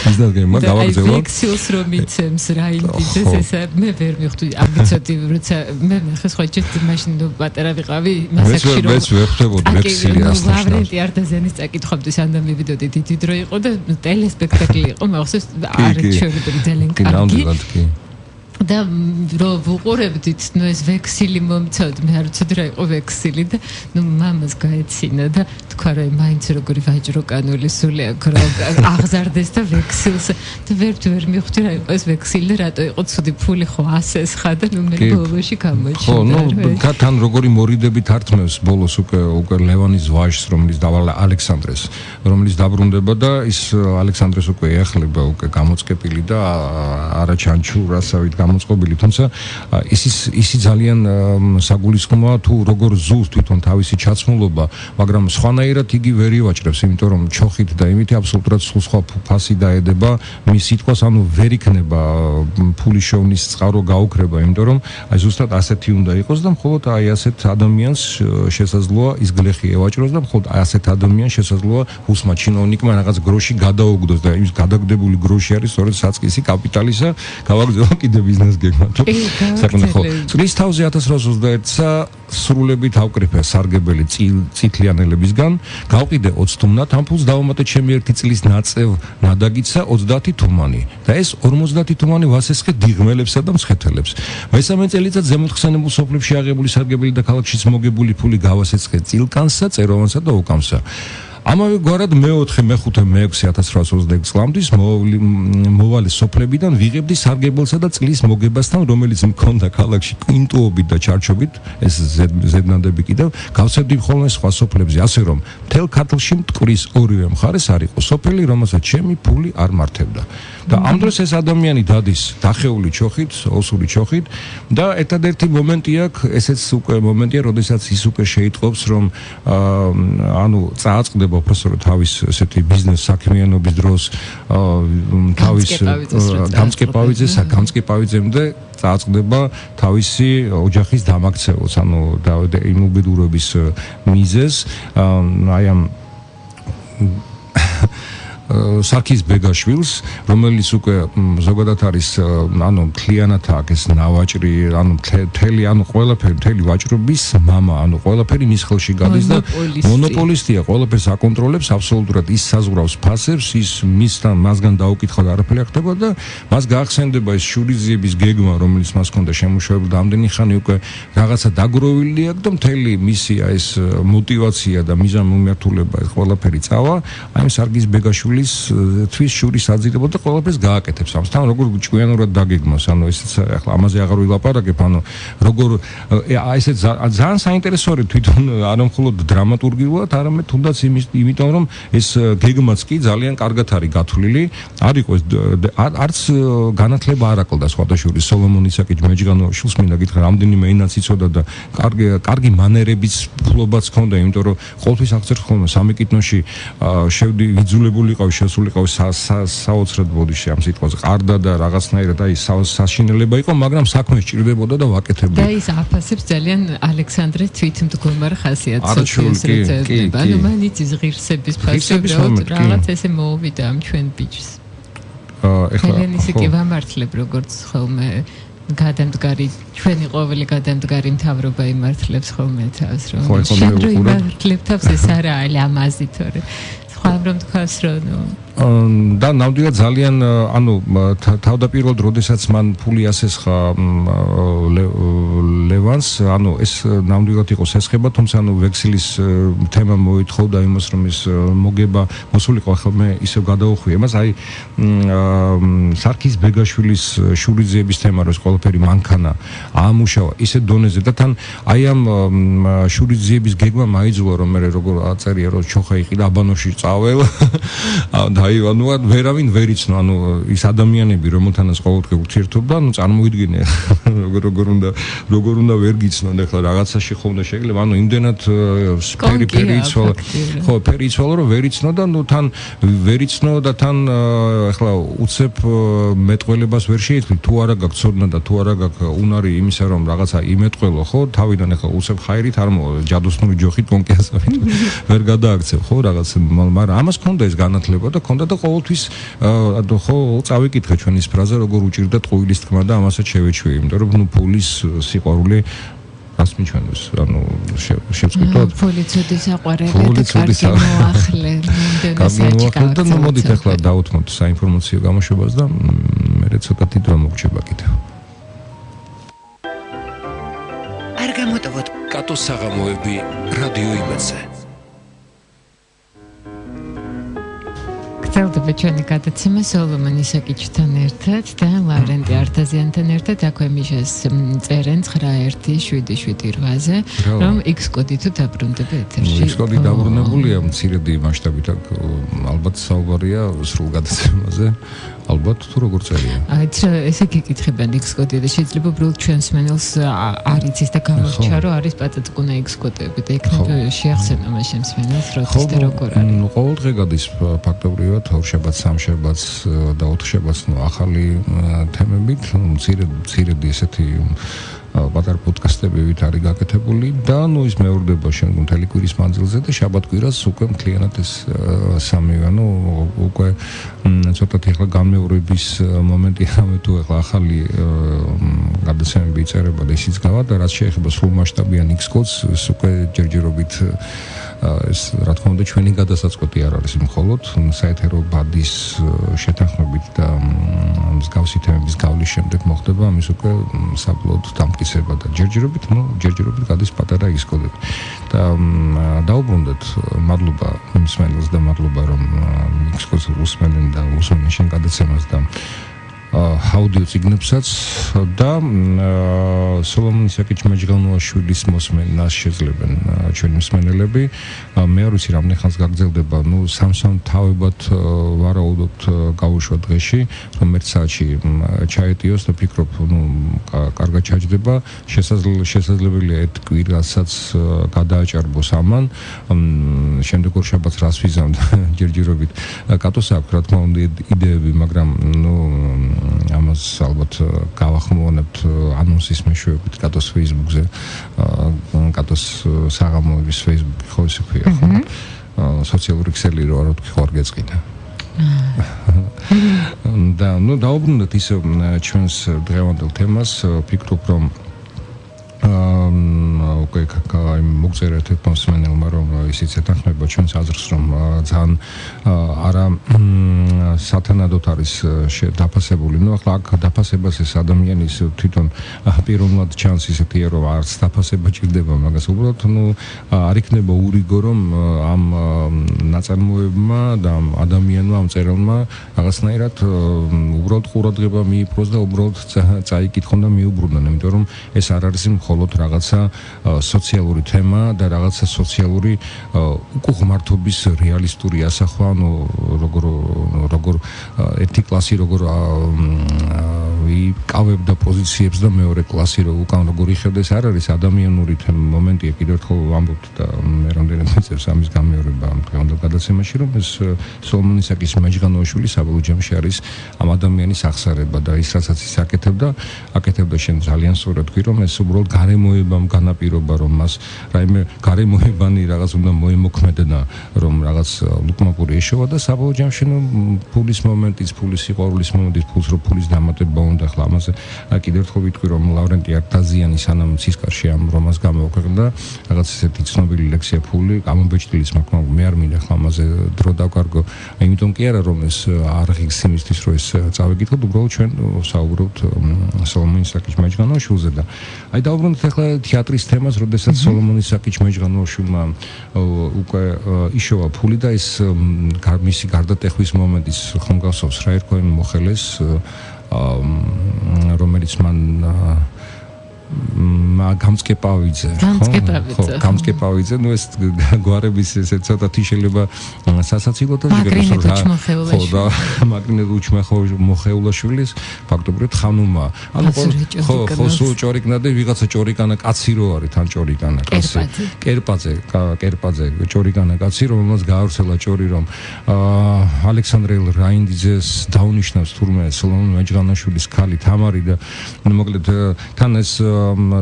ბიზნეს გეგმა გავაგრძელო. ვექსილს რომ იცემს რა იმდიძეს ესა მე ვერ მივხვდი ამიცოდი როცა მე ხე სხვა ჯერ მაშინ პატარა ვიყავი მასაკში რომ ეს ვერ ხვდებოდი ვექსილი ასთან. ლავრენტი არტაზენის წაკითხავდი სანამ მივიდოდი დიდი დრო იყო და ტელესპექტაკლი იყო მახსოვს არჩევები ძალიან კარგი. და რო ვუყურებდით ნუ ეს ვექსილი მომწოდ მე არ ვიცოდი რა იყო ვექსილი და ნუ მამას გაეცინა და თქვა რომ მაინც როგორი ვაჭრო კანული სული აქ რომ აღზარდეს და ვექსილს და ვერ მივხვდი რა იყო ეს ვექსილი და რატო იყო ცუდი ფული ხო ასეს ხა და ნუ მე ბოლოში გამოჩნდა ხო ნუ თან როგორი მორიდებით ართმევს ბოლოს უკვე ლევანის ვაჟს რომლის დავალა ალექსანდრეს რომლის დაბრუნდება და ის ალექსანდრეს უკვე ეახლება უკვე გამოწყებილი და არაჩანჩურასავით მოწყობილი, თუმცა ისი ძალიან საგულისხმოა თუ როგორ ზუსტ თვითონ თავისი ჩაცმულობა, მაგრამ სხვანაირად იგი ვერ ივაჭრებს, იმიტომ რომ ჩოხით და იმითი აბსოლუტურად სხვა ფასი დაედება მის სიტყვას, ანუ ვერ იქნება ფულის შოვნის წყარო გაუქრება, იმიტომ რომ აი ზუსტად ასეთი უნდა იყოს და მხოლოდ აი ასეთ ადამიანს შესაძლოა ის გლეხი ევაჭროს და მხოლოდ ასეთ ადამიანს შესაძლოა უსმა ჩინოვნიკმა რაღაც გროში გადაუგდოს და ის გადაგდებული გროში არის სწორედ საწყისი კაპიტალისა, გავაგრძელო კიდე ბიზნეს გეგმა თუ საკუთარ ხო წლის თავზე 1821-ს სრულებით ავკრიფა სარგებელი წითლიანელებისგან გავყიდე 20 თუმნად ამ ფულს დავამატე ჩემი ერთი წლის ნაწევ ნადაგიცა 30 თუმანი და ეს 50 თუმანი ვასესხე დიღმელებსა და მსხეთელებს მესამე წელიწად ზემოთხსენებულ სოფლებში აღებული სარგებელი და ქალაქშიც მოგებული ფული გავასესხე წილკანსა წეროვანსა და უკამსა ამავე გვარად მე-4, მე-5, მე-6 1826 წლამდე მოვალე სოფლებიდან ვიღებდი სარგებელსა და წლის მოგებასთან, რომელიც მქონდა ქალაქში კვინტუობით და ჩარჩობით, ეს ზედნადები კიდევ, გავცემდი ხოლმე სხვა სოფლებზე, ასე რომ მთელ ქართლში მტკვრის ორივე მხარეს არ იყო სოფელი, რომელსაც ჩემი ფული არ მართებდა. და ამ დროს ეს ადამიანი დადის დახეული ჩოხით, ოსური ჩოხით და ერთადერთი მომენტი აქვს, ესეც უკვე მომენტია, როდესაც ის უკვე შეიტყობს, რომ ანუ წააწყდება პროფესორი თავის ესეთი ბიზნეს საქმიანობის დროს თავის გამწყებავიძემდე წააწყდება თავისი ოჯახის დამაქცევას, ანუ იმუბედურების მიზეზს, აი ამ სარქის ბეგაშვილს, რომელიც უკვე ზოგადად არის, ანუ მთლიანად აქვს ნავაჭრი, ანუ მთელი, ანუ ყველაფერი, მთელი ვაჭრობის მამა, ანუ ყველაფერი მის ხელში გადის და მონოპოლისტია, ყველაფერს აკონტროლებს, აბსოლუტურად ის საზღვრავს ფასებს, ის მასგან დაუკითხავ არაფერი არ ხდება და მას გაახსენდება ეს შურიზიების გეგმა, რომელიც მას ჰქონდა შემუშავებული და ამდენი ხანი უკვე რაღაცა დაგროვილი აქვს და მთელი მისი ეს мотиваცია და მიზანმიმართულება ეს ყველაფერი წავა, აი სარგის ბეგაშვილი თვის შურის აძირებო და ყველაფერს გააკეთებს ამასთან როგორ ჭკვიანურად დაგეგმოს ანუ ესეც ახლა ამაზე აღარ ვილაპარაკებ ანუ როგორ აი ესეც ძალიან საინტერესოა თვითონ არა მხოლოდ დრამატურგიულად არამედ თუნდაც იმიტომ რომ ეს გეგმაც კი ძალიან კარგად არის გათვლილი არ იყო არც განათლება არ აკლდა სხვადასხვა სოლომონ ისაკი მეჯგანოაშვილს მინდა გითხრა რამდენიმე ენაც იცოდა და კარგი მანერებიც ფულობაც ჰქონდა იმიტომ რომ ყოველთვის აღწერს ხოლმე სამიკიტნოში შევდი ვიძულებული შესულიყავ საოცრად ბოდიში ამ სიტყვაზე ყარდა და რაღაცნაირად აი საშინელება იყო მაგრამ საქმე სჭირდებოდა და ვაკეთებდი და ის აფასებს ძალიან ალექსანდრე თვითმდგომარ ხასიათს ანუ მან იცის ღირსების ფასები რაღაც ესე მოუვიდა ამ ჩვენ ბიჭს ეხლა ისე კი ვამართლებ როგორც ხოლმე გადამდგარი ჩვენი ყოველი გადამდგარი მთავრობა იმართლებს ხოლმე თავს რომ შენ რო იმართლებ თავს ეს არა ლამაზი თორე ხომ თქვას რომ და ნამდვილად ძალიან ანუ თავდაპირველად როდესაც მან ფული ასესხა ლევანს ანუ ეს ნამდვილად იყო სესხება თუმცა ანუ ვექსილის თემა მოითხოვდა იმას რომ ეს მოგება მოსულიყო ახლა მე ისევ გადაუხვი იმას აი სარქის ბეგაშვილის შურიძეების თემა რო ეს ყველაფერი მანქანა აამუშავა ისე დონეზე და თან აი ამ შურიძეების გეგმა მაიძულა რომ მე როგორ აწერია რომ ჩოხა იყიდა აბანოში წავალ აი ანუ ვერავინ ვერ იცნო ანუ ის ადამიანები რომელთანაც ყოველდღე ურთიერთობდა ანუ წარმოიდგინე როგორ უნდა ვერ გიცნონ ახლა რაღაცაში ხომ შეიძლება ანუ იმდენად ფერი იცვალა ხო ფერი იცვალა რომ ვერ იცნო და ნუ თან ვერ იცნო და თან ახლა უცებ მეტყველებას ვერ შეიტყვი თუ არა გაქვს ცოდნა და თუ არა გაქვს უნარი იმისა რომ რაღაცა იმეტყველო ხო თავიდან ახლა უცებ ხაირით არ ჯადოსნური ჯოხით კონკიასავით ვერ გადააქცევ ხო რაღაც მაგრამ ამას ქონდა ეს განათლება და ქონდა და ყოველთვის ხო წავიკითხე ჩვენ ის ფრაზა როგორ უჭირდა ტყუილის თქმა და ამასაც შევეჩვიე იმიტომ რომ ფულის სიყვარული რას მიჩვენებს ანუ შევწყვიტოთ ფულიცოდი საყვარელი კარგი მოახლე ნამდვილად და მოდით ახლა დავუთმოთ საინფორმაციო გამოშვებას და მე ცოტათი დრო მოგჭება კიდევ არ გამოტოვოთ კატოს საღამოები რადიო იმედზე გრძელდება ჩვენი გადაცემა სოლომონ ისაკიჩთან ერთად და ლავრენტი არტაზიანთან ერთად აქვე მიშას წერენ 9177-ზე რომ X კოდი თუ დაბრუნდება ეთერში. X კოდი დაბრუნებულია მცირედი მასშტაბით ალბათ საუბარია სრულ გადაცემაზე. ალბათ თუ როგორ წერია. ესე გეკითხებიან X კოდი და შეიძლება უბრალოდ ჩვენს მენელს არ იცის და გამორჩა რომ არის პაწაწკუნა X კოდები და იქნება შეახსენა მას მენელს როდის და როგორ არის. ყოველდღე გადის ფაქტობრივად ორშაბათს, სამშაბათს და ოთხშაბათს ახალი თემებით, მცირედი ესეთი პატარ პოდკასტებივით არის გაკეთებული და ის მეორდება შემდგომ მთელი კვირის მანძილზე და შაბათ-კვირას უკვე მთლიანად ეს სამივე, უკვე ცოტათი ახლა განმეორების მომენტია, თუ ახლა ახალი გადაცემები იწერება და ისიც გავა და რაც შეეხება სრულმასშტაბიან X-კოდს, ეს უკვე ჯერჯერობით ეს რა თქმა უნდა ჩვენი გადასაწყვეტი არ არის მხოლოდ საეთერო ბადის შეთანხმებით და მსგავსი თემების გავლის შემდეგ მოხდება ამის უკვე საბოლოოდ დამტკიცება და ჯერჯერობით გადის პატარა X-კოდები და დაუბრუნდეთ მადლობა მსმენელს და მადლობა რომ X-კოდს უსმენენ და უსმენენ შენ გადაცემას და აუდიო ციგნებსაც და სოლომონ ისაკიჩ-მეჯღანოაშვილის მოსმენას შეძლებენ ჩვენი მსმენელები. მე არ ვიცი რამდენი ხანს გაგრძელდება, სამ თავებად ვარაუდობთ გავუშვა დღეში, რომ 1 საათში ჩაეტიოს და ფიქრობ, კარგად ჩაჯდება. შესაძლებელია ერთ კვირასაც გადააჭარბოს ამან. შემდეგ ორ შაბათს რას ვიზამთ ჯერჯერობით. კატოს აქვს რა თქმა უნდა იდეები, მაგრამ ამას ალბათ გავახმოვანებთ ანონსის მეშვეობით კატოს Facebook-ზე, კატოს საღამოების Facebook-ი ხო ისე ქვია ხო? სოციალური ქსელი რო არ ვთქვი ხო არ გეწყინა. და დაუბრუნდეთ ისე ჩვენს დღევანდელ თემას, ფიქრობ რომ უკვე მოგწერეთ მოსმენელმა რომ ისიც ეთანხმება ჩვენს აზრს რომ ძალიან არა სათანადოდ არის დაფასებული. ახლა აქ დაფასებას ეს ადამიანის თვითონ პიროვნულად ჩანს ისეთია რომ არც დაფასება ჭირდება მაგას უბრალოდ არ იქნება ურიგო რომ ამ ნაწარმოებმა და ამ ადამიანმა ამ წერილმა რაღაცნაირად უბრალოდ ყურადღება მიიპყროს და უბრალოდ წაიკითხონ და მიუბრუნდნენ, იმიტომ რომ ეს არ არის მხოლოდ რაღაცა სოციალური თემა და რაღაცა სოციალური უკუღმართობის რეალისტური ასახვა, როგორ ერთი კლასი როგორ იკავებდა პოზიციებს და მეორე კლასი უკან როგორ იხევდა, ეს არ არის ადამიანური მომენტია. კიდევ ერთხელ ვამბობთ და მე რამდენად მიწევს ამის გამეორება ამ დღევანდელ გადაცემაში, რომ ეს სოლომონ ისაკიჩ-მეჯღანოაშვილი საბოლოო ჯამში არის ამ ადამიანის აღსარება და ის რასაც ის აკეთებდა შენ ძალიან სწორად თქვი, რომ ეს უბრალოდ გარემოებამ განაპირობა, რომ მას რაიმე გარემოებანი რაღაც უნდა მოემოქმედა, რომ რაღაც ლუკმაპური ეშოვა და საბოლოო ჯამში ფულის მომენტიც, ფულის სიყვარულის მომენტიც, ფულის დამატება უნდა. ახლა ამაზე კიდევ ერთხელ ვიტყვი, რომ ლავრენტი არტაზიანი სანამ ცისკარში ამ რომანს გამოაქვეყნდა, რაღაც ესეთი ცნობილი ლექსია ფული, გამომბეჭდილის მაგრამ მე არ მინდა ახლა ამაზე დრო დავკარგო. იმიტომ კი არა რომ ეს არ ღირს იმისთვის რომ ეს წავეკითხოთ, უბრალოდ ჩვენ საუბრობთ სოლომონ ისაკიჩ-მეჯღანოაშვილზე და აი დავუბრუნდეთ ახლა თეატრის თემას, როდესაც სოლომონ ისაკიჩ-მეჯღანოაშვილმა უკვე იშოვა ფული და ეს მისი გარდატეხვის მომენტის ხომ გასავს რა ერქვა იმ მოხელეს, რომელიც მან გამწკეპავიძე, გამწკეპავიძე, ეს გვარების ესე ცოტათი შეიძლება სასაცილოთა მაგრინე უჩმეხეულაშვილის ფაქტობრივად ხანუმა. ხო, სულ ჭორიკნადი ვიღაცა ჭორიკანა კაცი რო არის, თან ჭორიკანა კაცი. კერპაძე, ჭორიკანა კაცი, რომელმაც გაავრცელა ჭორი, რომ ალექსანდრე რაინდიძეს დაუნიშნავს თურმე სოლომონ მეჯღანოაშვილის ქალი თამარი და მოკლედ თან ეს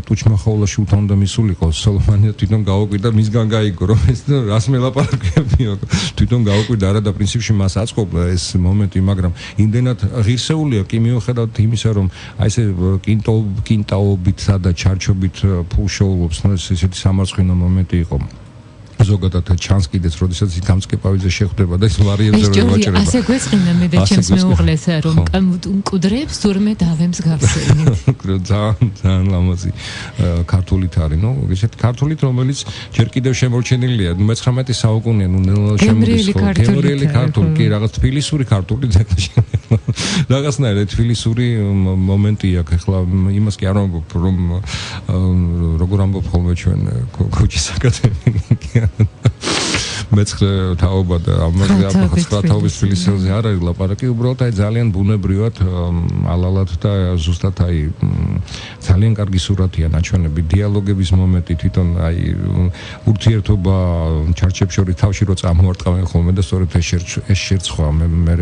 ტუჩმახაულაში უთანდა მისულიყო სოლომონია თვითონ გაუკვირდა მისგან გაიგო რომ ეს რას მელაპარაკებიო თვითონ გაუკვირდა არა და პრინციპში მას აწყობდა ეს მომენტი მაგრამ იმდენად ღირსეულია კი მიუხედავად იმისა რომ აი ესე კინტაობითა და ჩარჩობით ფულშოულობს ესეთი სამარცხინო მომენტი იყო ზოგადად ჩანს კიდეც, როდესაც გამწკეპავიძე შეხვდება და ის ვარიებზე რო ვაჭრება. ასე გვეწყინა მე და ჩემს მეუღლეს რომ მკვდრებს თურმე დავემს გავსენი. ძალიან ლამაზი ქართულით არის, ნუ ესეთ ქართულით რომელიც ჯერ კიდევ შემორჩენილია, 19 საუკუნეა, ნუ შემოდის თემურიელი ქართული, კი რაღაც თბილისური ქართული რაღაცნაირად თბილისური მომენტი აქვს, ეხლა იმას კი არ ვამბობ რომ როგორ ამბობ ხოლმე ჩვენ ქუჩის აკადემიკია მეცხრე თაობა და ამაზე აფხაზთაობის ფილოსოფიაზე არ არის ლაპარაკი უბრალოდ აი ძალიან ბუნებრივად ალალად და ზუსტად აი ძალიან კარგი სურათია ნაჩვენები დიალოგების მომენტი თვითონ აი ურთიერთობა ჩარჩებს შორის თავში რო წამოარტყავენ ხოლმე და სწორედ ეს შერცხვა მე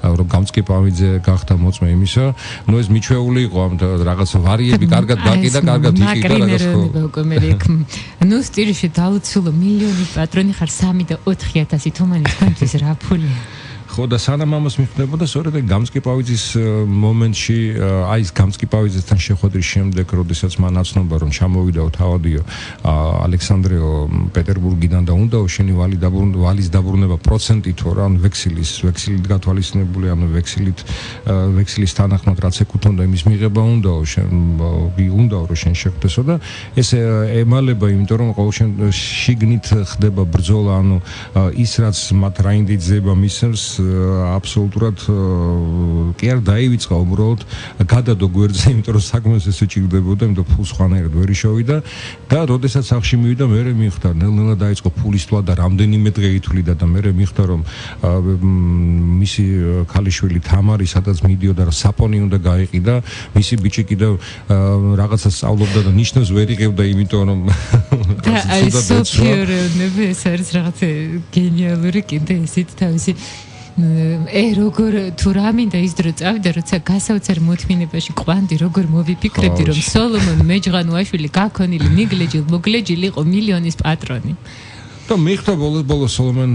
რომ გამწკეპავიძე გახდა მოწმე იმისა ნუ ეს მიჩვეული იყო ამ რაღაც ვარიები კარგად დაკიდა კარგად იყიდა რაღაც ხო ნუ სტილში დაუცულო მილიონი პატრონი ხარ 3 და 4000 თუმანის განთვის რა ფულია ხო და სანამ ამას მიხვდებოდა სწორედ გამწკეპავიძის მომენტში აი ეს გამწკეპავიძესთან შეხვედრის შემდეგ როდესაც მან აცნობა რომ ჩამოვიდაო თავადიო ალექსანდრეო პეტერბურგიდან და უნდაო შენი ვალის დაბრუნება პროცენტითო რა ანუ ვექსილით გათვალისწინებული ანუ ვექსილის თანახმად რაც ეკუთვნოდა იმის მიღება უნდაო რომ შენ შეხვდესო და ეს ემალება იმიტომ რომ ყოველ შიგნით ხდება ბრძოლა ანუ ის რაც მათ რაინდით ზება მისცემს აბსოლუტურად კი არ დაივიწყა უბრალოდ გადადო გვერდზე იმიტომ რომ საქმეს ესე ჭირდებოდა იმიტომ ფულს ხვანაერად ვერ იშოვიდა და როდესაც სახში მივიდა მე მიხდა ნელ-ნელა დაიწყო ფულის თვლა და რამდენიმე დღე ითვლიდა და მე მიხდა რომ მისი ქალიშვილი თამარი სადაც მიდიოდა და საპონი უნდა გაიყიდა მისი ბიჭი კიდევ რაღაცა სწავლობდა და ნიშნავს ვერ იღებდა იმიტომ რომ აი სოფიორნები ეს არის რაღაც გენიალური კიდე ისიც თავისი როგორ თუ რა მინდა ის დრო წავიდა როცა გასაოცარ მოთმინებაში ყვანდი როგორ მოვიფიქრებდი რომ სოლომონ მეჯღანუაშვილი გაქონილი ნიგლეჯილ მოგლეჯილი იყო მილიონის პატრონი და მიხდა ბოლოს სოლომონ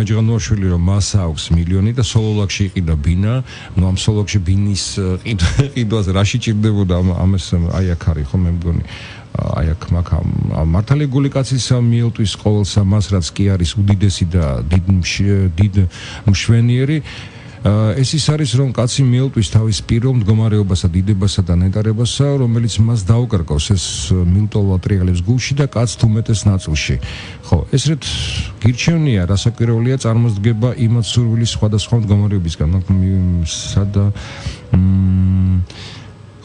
მეჯღანუაშვილი რომ მას აქვს მილიონი და სოლოლაკში იყიდა ბინა ნუ ამ სოლოლაკში ბინის ყიდვას რაში ჭირდებოდა ამას აი აქ არის ხო მე მგონი აი აქ მაგ მართალი გული კაცის მიელტვის ყოველს ამას რაც კი არის უდიდესი და დიდ მშვენიერი ეს ის არის რომ კაცი მიელტვის თავის პიროვნ მდგომარეობასა დიდებასა და ნეტარებასა რომელიც მას დაუკარგავს ეს მილტოლვა ტრიალებს გულში და კაც თუმეტეს ნაწილში ხო ესრეთ გირჩევნია რასაკვირველია წარმოსდგება იმათ სურვილის სხვადასხვა მდგომარეობისგან სადა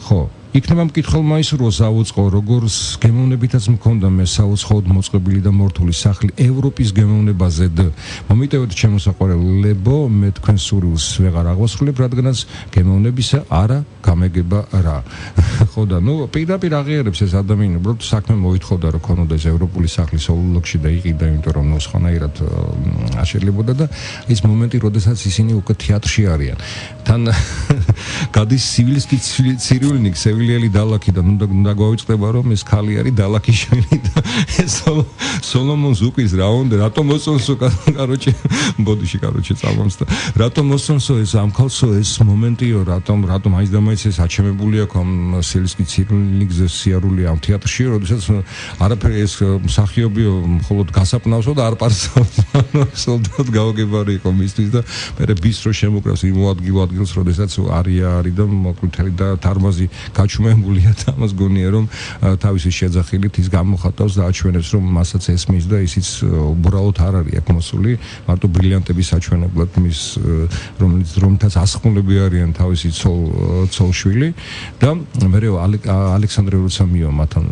ხო იქნება მკითხველმა ისურვოს აუწყო როგორც გემოვნებითაც მქონდა მე საუცხოოდ მოწყობილი და მორთული სახლი ევროპის გემოვნებაზე და მომიტევეთ ჩემოსაყვარელებო მე თქვენ სურვილს ვეღარ აღვასრულებ რადგანაც გემოვნებისა არა გამეგება რა ხო და ნუ პირდაპირ აღიარებს ეს ადამიანი უბრალოდ საქმე მოითხოვდა რომ ქონოდეს ევროპული სახლი სოულოქში და იყიდა იმიტომ რომ ნუ სხვანაირად აშელებოდა და ის მომენტი როდესაც ისინი უკვე თეატრში არიან თან გადის სივილსკი ცირულნიკ სევილიელი დალაკიდან უნდა გვავიწყდება რომ ეს ქალი არის დალაკის შვილი და ეს სოლომონს უკის რა უნდა რატომ მოსწონსო კაროჩე ბოდიში კაროჩე წამოს და რატომ მოსწონსო ეს ამ ქალსო ეს მომენტიო რატომ აიც და მაიც ეს აჩემებული აქვს ამ სევილსკი ცირულნიკზე სიარული ამ თეატრში როდესაც არაფერი ეს მსახიობიო მხოლოდ გასაპნავსო და არ პარსავს სოლდად გავგებარი იყო მისთვის და მე ბისტრო შემოკრავს იმ ადგილს როდესაც არის და მოკლითელი და თარმაზი გაჩუმებულია და ამას გონია რომ თავისი შეძახილით ის გამოხატავს და აჩვენებს რომ მასაც ესმის და ისიც უბრალოდ არ არის აქ მოსული მარტო ბრილიანტების აჩვენებლად მის რომლითაც ასხმულები არიან თავისი ცოლშვილი და მე ალექსანდრე როცა მივა მათთან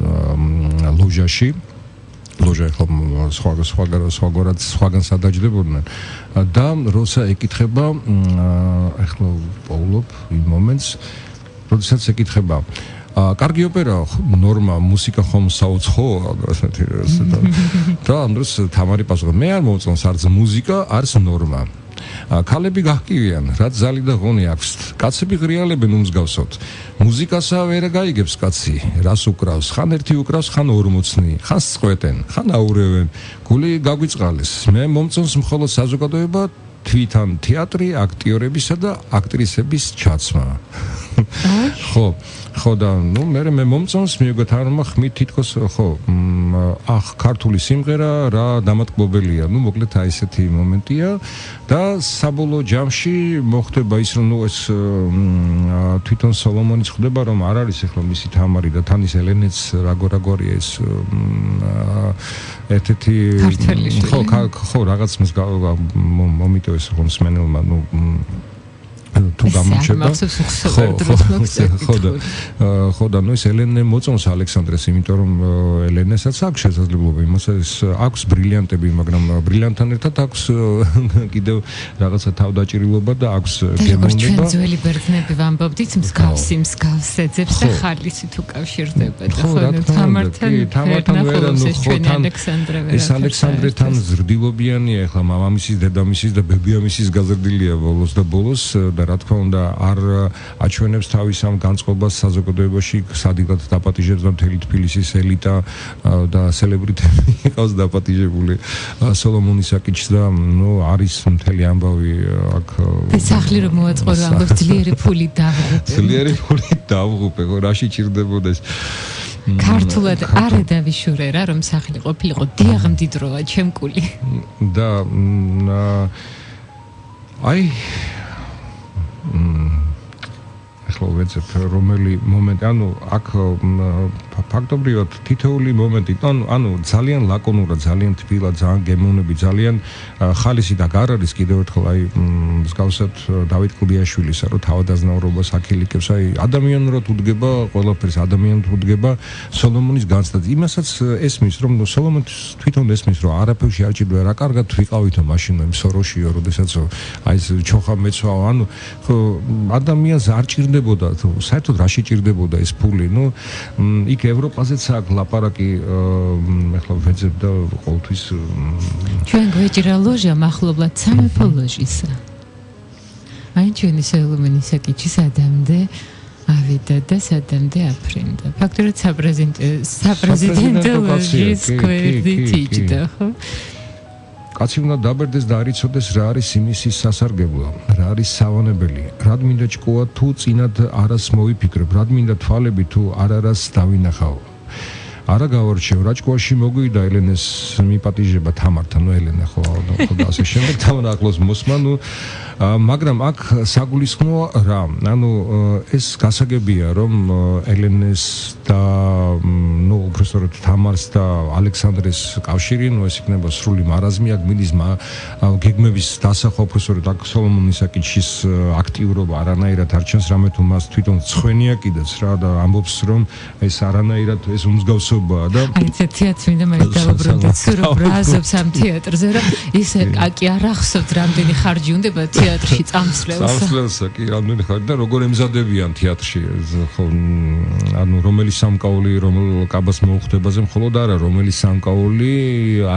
ლოჟაში ლოჟა სხვაგან სადაჯდებოდნენ და როცა ეკითხება ახლა პოულობ იმ მომენტს როდესაც ეკითხება კარგი ოპერა ნორმა მუსიკა ხომ საუცხოა და ამ დროს თამარი პასუხობს მე არ მომწონს არც მუსიკა არც ნორმა ქალები გაჰკივიან, რაც ზალი და ღონე აქვს. კაცები ღრიალებენ უმსგავსოთ. მუსიკასა ვერ გაიგებს კაცი, რას უკრავს, ხან ერთი უკრავს, ხან ორმოცნი, ხან სწყვეტენ, ხან აურევენ. გული გაგვიწყალეს. მე მომწონს მხოლოდ საზოგადოება, თვითონ თეატრი, აქტიორებისა და აქტრისების ჩაცმა. ხო და მე მომწონს მიუხედავად რომ ხმით თითქოს ხო ქართული სიმღერა რა დამატკბობელია მოკლედ აი ესეთი მომენტია და საბოლოო ჯამში მოხდება ის რომ ეს თვითონ სოლომონიც ხვდება რომ არ არის ახლა მისი თამარი და თან ის ელენეც როგორია ეს ერთ-ერთი ხო რაღაც მომიტოვეს ხო მსმენელმა თუ გამოჩება ხო და ეს ელენე მოწონს ალექსანდრეს იმიტომ რომ ელენესაც აქვს შესაძლებლობა იმასაც აქვს ბრილიანტები მაგრამ ბრილიანტთან ერთად აქვს კიდევ რაღაცა თავდაჭირილობა და აქვს გემოვნება ჩვენ ძველი ბერძნები ვამბობდით მსგავსეძებს და ხალისით უკავშირდება და ხო თამართან ეს ალექსანდრეთან ზრდილობიანია ახლა მამამისის დედამისის და ბებიამისის გაზრდილია ბოლოს და ბოლოს და რა თქმა უნდა არ აჩვენებს თავის ამ განწყობას საზოგადოებაში სადღაც დაპატიჟებს და მთელი თბილისის ელიტა და სელებრიტები ყავს დაპატიჟებული სოლომონის საკითხს და არის მთელი ამბავი აქ სახლი რომ მოაწყო ამბობს ძლიერი ფული დავღუპე ხო რაში ჭირდებოდეს ქართულად არ დავიშურე რა რომ სახლი ყოფილიყო დიაღმდიდროა ჩემკული და აი ახლა ვეძებ რომელი მომენტი ანუ აქ ფაქტობრივად თითოეული მომენტი ანუ ძალიან ლაკონურად ძალიან თბილად ძალიან გემოვნები ძალიან ხალისი და არ არის კიდევ ერთხელ აი მსგავსად დავით კლდიაშვილისა რომ თავადაზნაურობას აქილიკებს აი ადამიანურად უდგება ყველაფერს ადამიანად უდგება სოლომონის განცდაც იმასაც ესმის რომ სოლომონს თვითონ ესმის რომ არაფერში არ ჭირდება რა კარგად ვიყავითო მაშინ იმ სოროშიო როდესაც აი ეს ჩოხა მეცვაო ანუ ადამიანს არ ჭირდებოდა საერთოდ რა შეჭირდებოდა ეს ფული იქ ევროპაზეც აქვს ლაპარაკი ახლა ვეძებ და ყოველთვის ჩვენ გვეჭირა ლოჟა მახლობლად სამეფო ლოჟისა აი ჩვენი სოლომონის საკითხი სადამდე ავიდა და სადამდე აფრინდა ფაქტობრივად საპრეზიდენტო ლოჟის გვერდით იჯდა ხო კაცი უნდა დაბერდეს და არ იცოდეს რა არის იმისი სასარგებლო, რა არის სავანებელი, რად მინდა ჭკუა თუ წინად არას მოვიფიქრებ, რად მინდა თვალები თუ არას დავინახავ. არა გავარჩევ, რა ჭკუაში მოგვიდა ელენეს მიპატიჟება თამართან, ელენა ხო და ასე შემდეგ თან ახლოს მოსმა, მაგრამ აქ საგულისხმოა რა, ეს გასაგებია რომ ელენეს და უბრალოდ თამარს და ალექსანდრეს კავშირი, ეს იქნება სრული მარაზმი, აქ მიდის გეგმების დასახვა, უბრალოდ აქ სოლომონის საკითხის აქტიურობა არანაირად არ ჩანს, რამე თუ მას თვითონ ცხენია კიდეც რა და ამბობს რომ ეს არანაირად ეს უმსგავსობაა და აი ეს თეატრი მინდა მე დავუბრუნდეთ სულ ბრაზობს ამ თეატრზე რომ ისე აკი არ ახსოვთ რამდენი ხარჯი უნდება თეატრში წამსვლელსა კი რამდენი ხარჯი და როგორ ემზადებიან თეატრში ხო ანუ რომელი სამკაული რომელ კაბას მოუხდებაზე მხოლოდ არა რომელი სამკაული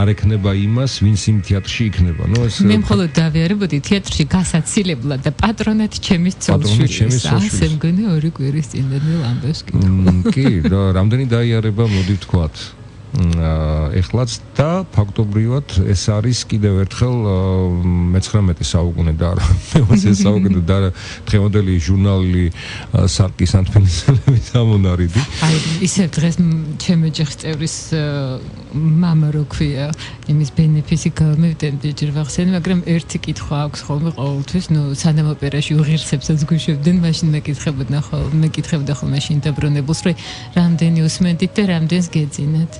არ ექნება იმას ვინც იმ თეატრში იქნება ეს მე მხოლოდ დავიარებოდი თეატრში გასაცილებლად და პატრონად ჩემის ცოლშვილის ასე მგონი ორი კვირის წინ ამბობს კი და რამდენი დაიარება მოდი ვთქვათ ეხლაც და ფაქტობრივად ეს არის კიდევ ერთხელ მე-19 საუკუნე და მე-20 საუკუნე და დღევანდელი ჟურნალი სარკის ანთფინისელების ამონარიდი აი ისე დღეს ჩემი ოჯახის წევრის მამა რო ქვია იმის ბენეფისი გამევდენ ჯერ ვახსენე მაგრამ ერთი კითხვა აქვს ხოლმე ყოველთვის სანამ ოპერაში უღირსებსაც გვიშვებდნენ მაშინ მეკითხებოდა ხოლმე მაშინ დაბრუნებულს რომ რამდენი უსმენდით და რამდენს გეძინათ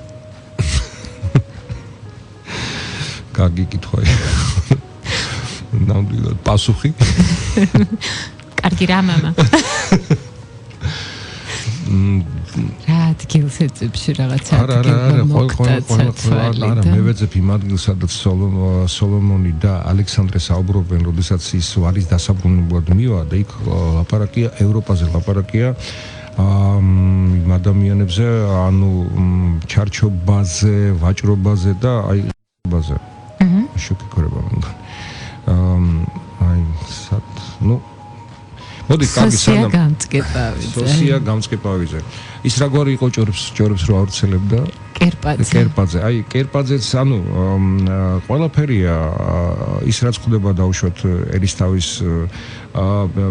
კარგი კითხვაა. ნამდვილად პასუხი. კარგი რა მამა. რა ადგილს ეძებს რაღაცა არა მე ვეძებ იმ ადგილს სადაც სოლომონი და ალექსანდრე საუბრობენ როდესაც ის არის დასაბრუნებლად მივა და იქ ლაპარაკია ევროპაზე ლაპარაკია იმ ადამიანებზე ანუ ჩარჩობაზე ვაჭრობაზე და აი ბაზე შეკრება მგონი მოდი კარგი სანამ სოსია გამწყებავიძე ის რაგვარი იყო ჭორებს რო ავრცელებდა კერპაძე აი კერპაძეც ყველაფერია ის რაც ხდება დაუშვათ ერისთავის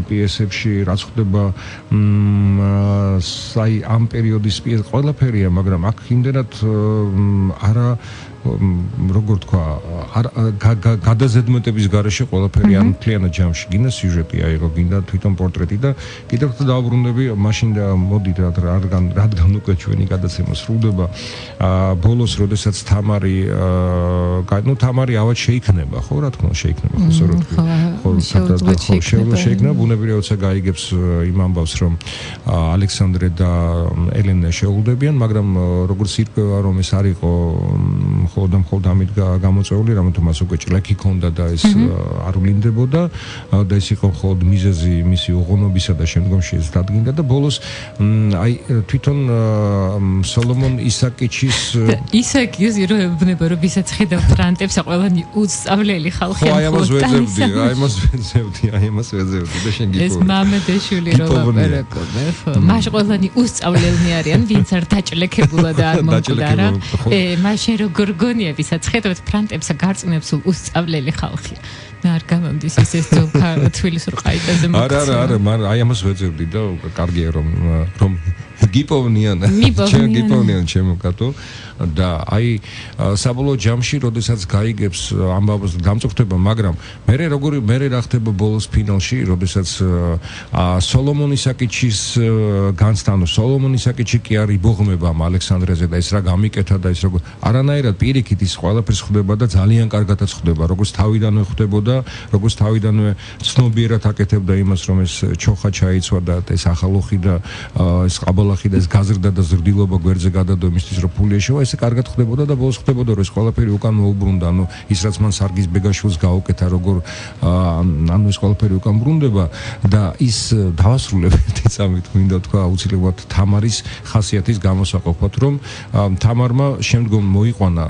პიესებში რაც ხდება აი ამ პერიოდის პიეს ყველაფერია მაგრამ აქ იმდენად არა როგორ თქვა გადაზედმეტების garaშე ყველაფერი ან მთლიანად ჯამში გინდა სიუჟეტი აიღო გინდა თვითონ პორტრეტი და კიდევ ერთხელ დავუბრუნდები მაშინ მოდით რადგან უკვე ჩვენი გადაცემა სრულდება ბოლოს როდესაც თამარი ავად შეიქმნება ხო რა თქმა უნდა შეიქმნება ხო შეიქმნება ბუნებრივია როცა გაიგებს იმ ამბავს რომ ალექსანდრე და ელენა შეუვლებიან მაგრამ როგორც ირკვევა რომ ეს არ იყო მხოლოდ ამით გამოწვეული, რამეთო მას უკვე ჭლექი ჰქონდა და ეს არ ვლინდებოდა და ეს იყო მხოლოდ მიზეზი მისი უღონობისა და შემდგომში ეს დადგინდა და ბოლოს აი თვითონ სოლომონ ისაკიჩის ისაკის ირო რომ ვისაც ხედავ ტრანტებს ყველანი უსწავლელი ხალხი აი ამას ვეძებდი და შენ გიპოვე ეს მამედეშვილი რო ლაპარაკობ ხო მას ყველანი უსწავლელნი არიან ვინც არ დაჭლექებულა და არ მომკვდა რა მაშინ როგორ გონია ვისაც ხედავთ ფრანტებსა გარწმუნებს უსწავლელი ხალხი და არ გამომდის ეს თბილის რყაიტაზე მოქცევა არა მან აი ამას ვეძებდი და კარგია რომ გიპოვნიან ჩემო კატო და აი საბოლოო ჯამში როდესაც გაიგებს ამბავს გამწუხდება მაგრამ მე რა ხდება ბოლოს ფინალში როდესაც სოლომონ ისაკიჩის განსთანო სოლომონ ისაკიჩი კი არ იბოღმება ამ ალექსანდრეზე და ეს რა გამიკეთა და ეს როგორ არანაირად პირიქით ის ყველაფერს ხდება და ძალიან კარგადაც ხდება როგორც თავიდანვე ხდებოდა როგორც თავიდანვე ცნობიერად აკეთებდა იმას რომ ეს ჩოხა ჩაიცვა და ეს ახალოხი და ეს ყაბალახი და ეს გაზრდა და ზრდილობა გვერდზე გადადო იმისთვის რომ ფული ეშოვა ესე კარგად ხდებოდა და ბოლოს ხდებოდა რომ ეს ყველაფერი უკან მოუბრუნდა ის რაც მან სარგის ბეგაშვილს გაუკეთა როგორ ეს ყველაფერი უკან ბრუნდება და ის დავასრულებდი წამით მინდა თქვა აუცილებლად თამარის ხასიათის გამოსაყოფად რომ თამარმა შემდგომ მოიყვანა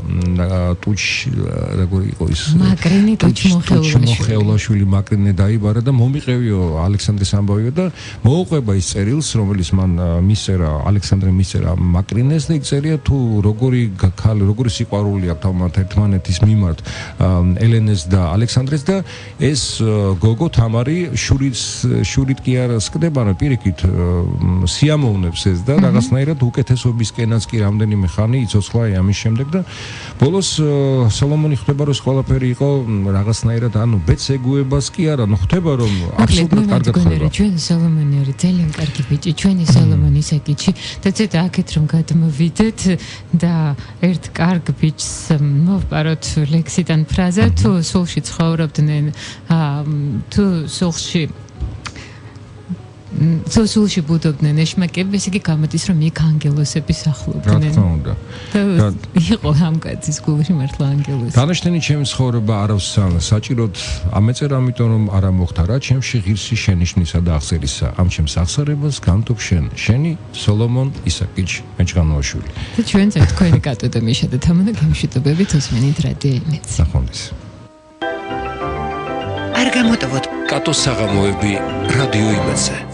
ტუჩ როგორ იყო ის მაკრინე ტუჩ-მოხევლაშვილი მაკრინე დაიბარა და მომიყევიო ალექსანდრეს ამბავიო და მოუყვება ის წერილს რომელიც მან მისწერა ალექსანდრე მისწერა მაკრინეს და იწერია თუ როგორი სიყვარული აქვს ერთმანეთის მიმართ ელენეს და ალექსანდრეს და ეს გოგო თამარი შურით კი არ სკდება პირიქით სიამოვნებს ეს და რაღაცნაირად უკეთესობისკენაც კი რამდენიმე ხანი იცოცხლა ამის შემდეგ და ბოლოს სოლომონი ხდება რომ ყველაფერი იყო რაღაცნაირად ბეც ეგუებას კი არა ხდება რომ აბსოლუტურად კარგად ხდება ჩვენ სოლომონი არის ძალიან კარგი ბიჭი ჩვენი სოლომონ ისაკიჩი და ცოტა აქეთ რომ გადმოვიდეთ და ერთ კარგ ბიჭს მოვპაროთ ლექსიდან ფრაზა თუ სულში ცხოვრობდნენ თუ სულში ბუდობდნენ ეშმაკები ესე იგი გამოდის რომ იქ ანგელოსები სახლობდნენ რა თქმა უნდა და იყო ამ კაცის გულში მართლა ანგელოსი დანაშთენი ჩემი ცხოვრება არავს საჭიროდ ამეწერ ამიტომ რომ არა მოხდა რა ჩემში ღირსი შენიშვნისა და აღწერისა ამ ჩემს აღსარებას განტობ შენი სოლომონ ისაკიჩ მეჭყანოაშვილი და ჩვენც თქვენი კატო და მიშა და თამანა გამშვიდობებით უსმენთ რადიო იმედს ნახვამდის არ გამოტოვოთ კატოს საღამოები რადიო იმედზე